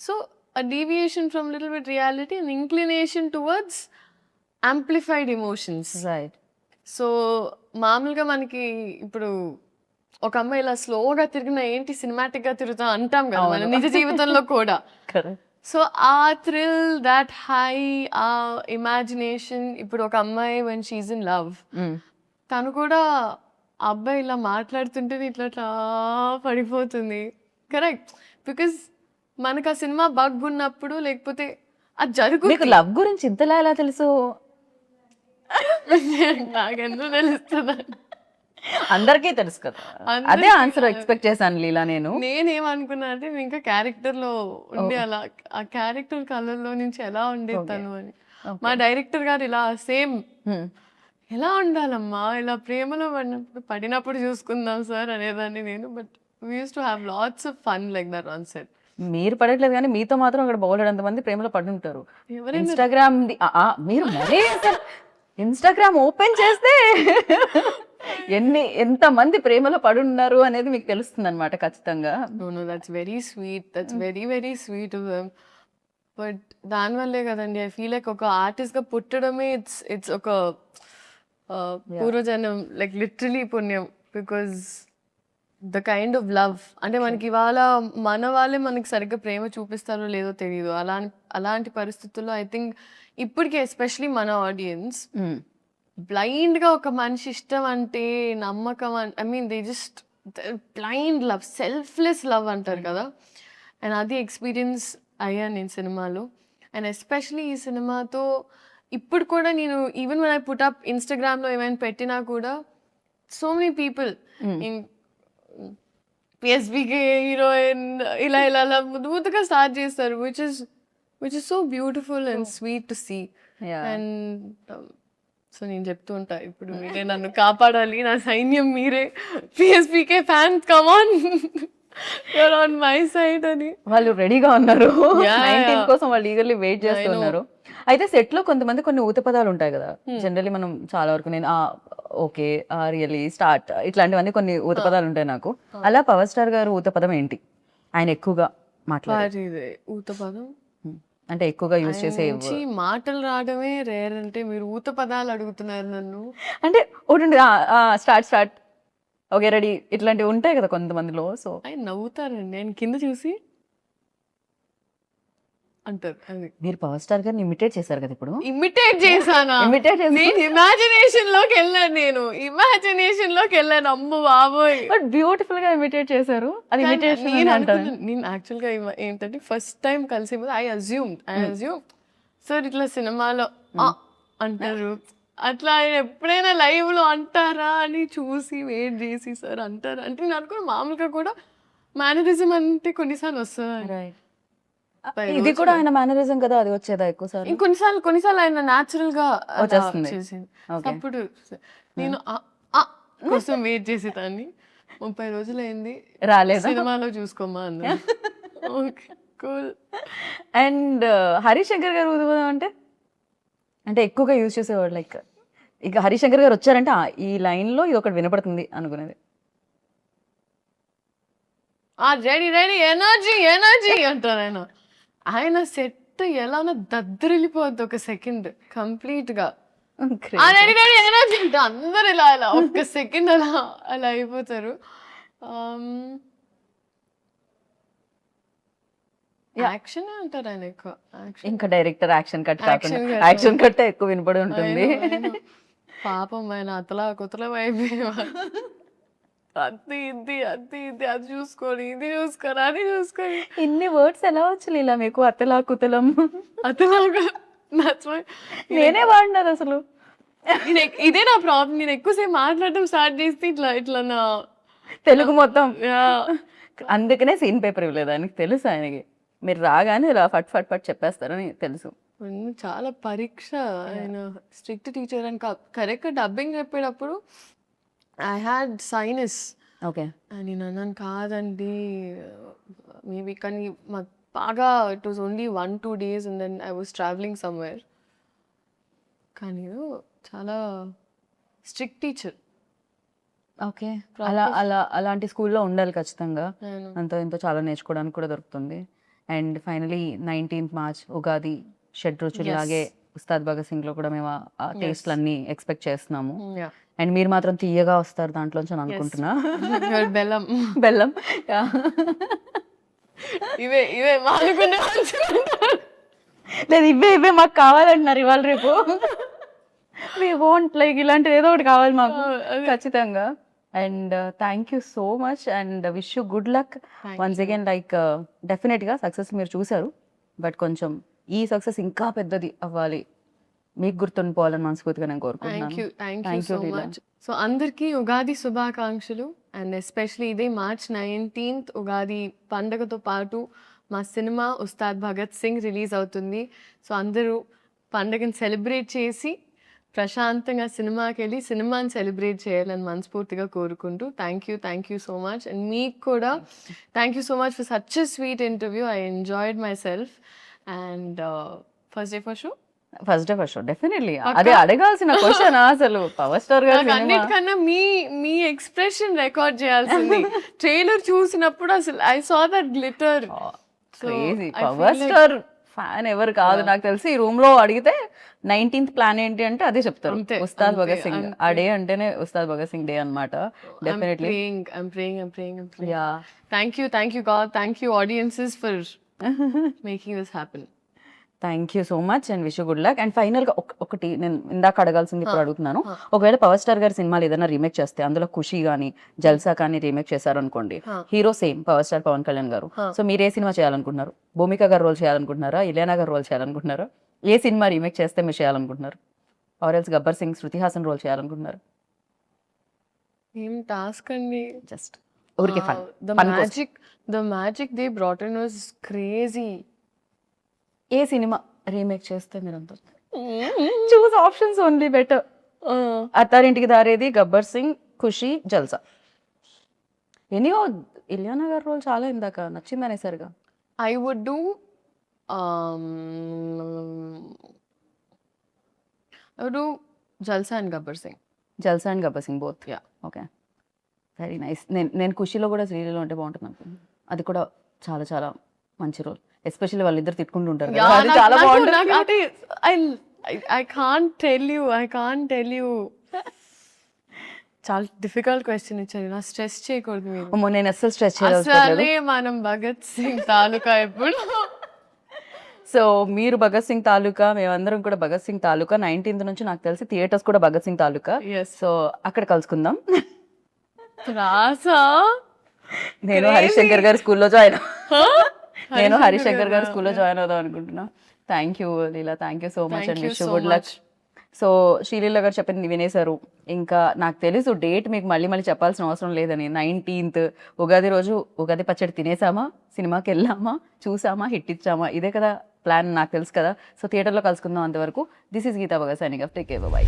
So a deviation from little bit reality and inclination towards amplified emotions. Right. So మామూలుగా మనకి ఇప్పుడు ఒక అమ్మాయి ఇలా స్లోగా తిరిగిన ఏంటి సినిమాటిక్ గా తిరుగుతాం అంటాం కదా మన నిజ జీవితంలో కూడా. సో ఆ థ్రిల్, దాట్ హై, ఆ ఇమాజినేషన్. ఇప్పుడు ఒక అమ్మాయి when she's in love, తను కూడా ఆ అబ్బాయి ఇలా మాట్లాడుతుంటే ఇట్లా పడిపోతుంది. కరెక్ట్. బికాస్ మనకు ఆ సినిమా బగ్ ఉన్నప్పుడు, లేకపోతే అది జరుగుతుంది. లవ్ గురించి ఇంతలా ఎలా తెలుసు? నాకెందుకు తెలుస్తుంది? అందరికీ తెలుసు కదా. అదే ఆన్సర్ ఎక్స్పెక్ట్ చేశాను లీలా. నేనేమనుకున్నా అంటే ఇంకా క్యారెక్టర్ లో ఉండే అలా, ఆ క్యారెక్టర్ కలర్ లో నుంచి ఎలా ఉండే తను అని. మా డైరెక్టర్ గారు ఇలా సేమ్ ఎలా ఉండాలమ్మా, ఇలా ప్రేమలో పడినప్పుడు చూసుకుందాం సార్ అనేదాన్ని నేను. But we use to have lots of fun like that on set. మీరు పడట్లేదు కానీ మీతో మాత్రం అక్కడ బౌలెడంత మంది ప్రేమలో పడి ఉంటారు. ఇన్స్టాగ్రామ్ మీరు మరీ ఇన్స్టాగ్రామ్ ఓపెన్ చేస్తే ఎంత మంది ప్రేమలో పడి ఉన్నారు అనేది మీకు తెలుస్తుంది అనమాట ఖచ్చితంగా. No, that's very sweet. That's very, very sweet of them. But దానివల్లే కదండి ఐ ఫీల్ లైక్ ఒక ఆర్టిస్ట్గా పుట్టడమే ఇట్స్ ఒక పూర్వజన్మ లైక్ లిటరలీ పుణ్యం because the kind of love అంటే మనకి ఇవాళ మన వాళ్ళే మనకి సరిగ్గా ప్రేమ చూపిస్తారో లేదో తెలియదు అలాంటి పరిస్థితుల్లో ఐ థింక్ ఇప్పటికే ఎస్పెషలీ మన ఆడియన్స్ బ్లైండ్గా ఒక మనిషి ఇష్టం అంటే నమ్మకం I mean they just blind love selfless love అంటారు కదా అండ్ అది ఎక్స్పీరియన్స్ అయ్యాను నేను సినిమాలో అండ్ ఎస్పెషలీ ఈ సినిమాతో ఇప్పుడు కూడా నేను even one I put up ఇన్స్టాగ్రామ్లో ఏమైనా పెట్టినా కూడా so many people PSPK heroine ఇలా ఇలా ఇలా ముద్దుగా స్టార్ట్ చేస్తారు which is so beautiful and sweet to see and so నేను చెప్తూ ఉంటా ఇప్పుడు మీరే నన్ను కాపాడాలి నా సైన్యం మీరే పిఎస్బికే fan come on you're on my side అని వాళ్ళు రెడీగా ఉన్నారు 19 కోసం వాళ్ళు ఈగర్లీ వెయిట్ చేస్తున్నారు. అయితే సెట్ లో కొంతమంది కొన్ని ఊత పదాలు ఉంటాయి కదా జనరల్లీ మనం చాలా వరకు నేను ఓకే రియలీ స్టార్ట్ ఇట్లాంటివన్నీ కొన్ని ఊత పదాలు ఉంటాయి నాకు. అలా పవర్ స్టార్ గారు ఊత పదం ఏంటి ఆయన ఎక్కువగా మాట్లాడే ఊత పదం అంటే ఎక్కువగా యూజ్ చేసే మాటలు రావడమే రేర్ అంటే మీరు ఊత పదాలు అడుగుతున్నారు నన్ను అంటే ఒకటి స్టార్ట్ ఓకే రెడీ ఇట్లాంటివి ఉంటాయి కదా కొంతమందిలో. సో ఆయన నవ్వుతారండి నేను కింద చూసి అంటారు అది. మీరు పవర్ స్టార్ గారిని ఇమిటేట్ చేశారు కదా ఇప్పుడు. ఇమిటేట్ చేశానా? నేను ఇమాజినేషన్ లోకి వెళ్ళాను అమ్మ బాబోయ్ బట్ బ్యూటిఫుల్ గా ఇమిటేట్ చేశారు. అది ఇమిటేషన్ అంటారు. నేను యాక్చువల్ గా ఏంటంటే ఫస్ట్ టైం కలిసి ఐ అజ్యూమ్ సార్ ఇట్లా సినిమాలో అంటారు అట్లా ఆయన ఎప్పుడైనా లైవ్ లో అంటారా అని చూసి వెయిట్ చేసి సార్ అంటారా అంటే నేను అనుకున్న మామూలుగా కూడా మేనరిజం అంటే కొన్నిసార్లు వస్తుంది. ఇది కూడా ఆయన మేనరిజం కదా అది వచ్చేదా ఎక్కువ సార్ కొన్నిసార్లు ఆయన న్యాచురల్ గా వచ్చేస్తుంది. అప్పుడు నేను కోసం వెయిట్ చేసేదాన్ని 30 రోజులు అయింది రాలేదు సినిమాలో చూసుకోమా అన్న. Okay cool. అండ్ హరిశంకర్ గారు ఊదుపదం అంటే ఎక్కువగా యూజ్ చేసేవాడు లైక్ ఇక హరిశంకర్ గారు వచ్చారంటే ఈ లైన్ లో ఇది ఒకటి వినపడుతుంది అనుకునేది. రెడీ రెడీ ఎనర్జీ అంటారు ఆయన సెట్ ఎలా దద్దరిల్లిపోద్ది ఒక సెకండ్ కంప్లీట్ గా రెడీ రెడీ ఎనర్జీ అంటే అందరు ఇలా ఇలా ఒక సెకండ్ అలా అయిపోతారు. యాక్షన్ అంటారు ఆయన ఎక్కువ. ఇంకా డైరెక్టర్ యాక్షన్ కట్ కాకుండా యాక్షన్ కట్ ఎక్కువ వినపడి ఉంటుంది. పాపం ఆయన అతలా కుతలం అయిపోయేవారు. అది ఇది అది చూసుకొని ఇది చూసుకొని అది చూసుకొని ఇన్ని వర్డ్స్ ఎలా వచ్చి ఇలా మీకు అతలా కుతలం నేనే వాడినారు అసలు. ఇదే నా ప్రాబ్లం. నేను ఎక్కువసేపు మాట్లాడటం స్టార్ట్ చేస్తే ఇట్లా నా తెలుగు మొత్తం. అందుకనే సీన్ పేపర్ ఇవ్వలేదు ఆయనకి తెలుసు. ఆయనకి మీరు రాగానే ఇలా ఫట్ ఫట్ ఫట్ చెప్పేస్తారని తెలుసు. చాలా పరీక్ష. ఆయన స్ట్రిక్ట్ టీచర్ అని కరెక్ట్ డబ్బింగ్ చెప్పేటప్పుడు ఐ హ్యాడ్ సైనస్. ఓకే నేను అన్నాను కాదండి మేబీ కానీ మాకు బాగా it was only 1-2 days and then I was travelling somewhere. కానీ చాలా స్ట్రిక్ట్ టీచర్. ఓకే అలాంటి స్కూల్లో ఉండాలి ఖచ్చితంగా. అంతో ఎంతో చాలా నేర్చుకోవడానికి కూడా దొరుకుతుంది. And finally 19th March Ugadi షడ్ రుచుల్లాగే ఉస్తాద్ భగత్ సింగ్ లో కూడా మేము ఆ టేస్ట్లు అన్ని ఎక్స్పెక్ట్ చేస్తున్నాము. అండ్ మీరు మాత్రం తీయగా వస్తారు దాంట్లోంచి అని అనుకుంటున్నా. బెల్లం లేదు ఇవే మాకు కావాలంటున్నారు ఇవాళ రేపు. వి వాంట్ లైక్ ఇలాంటిది ఏదో ఒకటి కావాలి మాకు ఖచ్చితంగా. And thank you so much and wish you good luck once again. Like డెఫినెట్గా సక్సెస్ మీరు చూసారు బట్ కొంచెం ఈ సక్సెస్ ఇంకా పెద్దది అవ్వాలి, మీకు గుర్తుండిపోవాలని మనస్ఫూర్తిగా నేను కోరుకుంటున్నాను. సో అందరికీ ఉగాది శుభాకాంక్షలు. అండ్ ఎస్పెషలీ ఇదే March 19th ఉగాది పండగతో పాటు మా సినిమా ఉస్తాద్ భగత్ సింగ్ రిలీజ్ అవుతుంది. సో అందరూ పండగని సెలబ్రేట్ చేసి ప్రశాంతంగా సినిమాకి వెళ్ళి సినిమాని సెలబ్రేట్ చేయాలని మనస్ఫూర్తిగా కోరుకుంటూ thank you so much. And మీకు కూడా thank you so much for such a sweet interview. I enjoyed my self. And first day for show definitely అదే అడగాల్సిన క్వశ్చన్ అసలు పవర్ స్టార్ గారు అన్నిటికన్నా మీ ఎక్స్ప్రెషన్ రికార్డ్ చేయాల్సింది. ట్రైలర్ చూసినప్పుడు అసలు I saw that glitter. Power star fan ఎవరు కాదు నాకు తెలిసి ఈ రూమ్ లో అడిగితే 19th ప్లాన్ ఏంటి అంటే అదే చెప్తారు, అంతే, ఉస్తాద్ అంతే, భగత్ సింగ్. అంతే. ఆ డే అంటేనే ఉస్తాద్ భగత్ సింగ్ డే అన్నమాట. Definitely. I'm praying. Yeah Thank you God, thank you audiences for making this happen. Thank you so much and wish good luck. And final గా ఒకటి నేను ఇందాక అడగాల్సింది ఇప్పుడు అడుగుతున్నాను. ఒకవేళ పవర్ స్టార్ గారి సినిమాలు ఏదైనా రీమేక్ చేస్తే, అందులో ఖుషి కానీ జల్సా కానీ రీమేక్ చేశారు అనుకోండి, hero same power star Pawan Kalyan గారు, సో మీరు ఏ సినిమా చేయాలనుకుంటున్నారు? భూమిక గారు రోల్ చేయాలనుకుంటున్నారా, ఇలియానా గారు రోల్ చేయాలనుకుంటున్నారా? ఏ సినిమా రీమేక్ చేస్తే మీరు చేయాలనుకుంటున్నారు? Or else Gabbar Singh, Shruti Haasan role చేయాలనుకుంటున్నారు? ఏం టాస్క్ అండి. జస్ట్ ఊరికే fun. The magic they brought in was crazy. ఏ సినిమా రీమేక్ చేస్తే మీరు అంత choose options only better. Attarintiki Daredi, Gabbar Singh, ఖుషి, జల్సా. ఎనీయో ఇలియానా గారి రోల్ చాలా ఇందాక నచ్చింది అనేసరిగా. I would do Jalsa and Gabbar Singh. Jalsa and Gabbar Singh both. Yeah. Okay, very nice. నేను ఖుషిలో కూడా శ్రీలీలో ఉంటే బాగుంటుంది అనుకున్నాను. అది కూడా చాలా చాలా మంచి రోల్, ఎస్పెషల్లీ వాళ్ళిద్దరు తిట్టుకుంటూ ఉంటారు కదా, అది చాలా బాగుంటుంది. I can't tell you. చాలా డిఫికల్ట్ క్వశ్చన్ ఇచ్చారు, నా స్ట్రెస్ చేయకూడదు మీరు. అమ్మో, నేను అస్సలు స్ట్రెస్ చేయలేదు. అసలే మనం భగత్ సింగ్ తాలూకా ఎప్పుడు. సో మీరు భగత్ సింగ్ తాలూకా, మేమందరం కూడా భగత్ సింగ్ తాలూకా. 19th నుంచి నాకు తెలిసి థియేటర్స్ కూడా భగత్ సింగ్ తాలూకా. Yes. సో అక్కడ కలుసుకుందాం. రాసా నేను హరిశంకర్ గారి స్కూల్లో జాయిన్ అవుదాం అనుకుంటున్నా. Thank you Leela, thank you so much and wish good luck. So Sreeleela గారు చెప్పింది వినేశారు. ఇంకా నాకు తెలుసు డేట్ మీకు మళ్ళీ చెప్పాల్సిన అవసరం లేదని. 19th ఉగాది రోజు ఉగాది పచ్చడి తినేసామా, సినిమాకి వెళ్ళామా, చూసామా, హిట్ ఇచ్చామా, ఇదే కదా ప్లాన్, నాకు తెలుసు కదా. సో థియేటర్లో కలుసుకుందాం. అంతవరకు this is Geetha Bhagat signing off. Take care, by.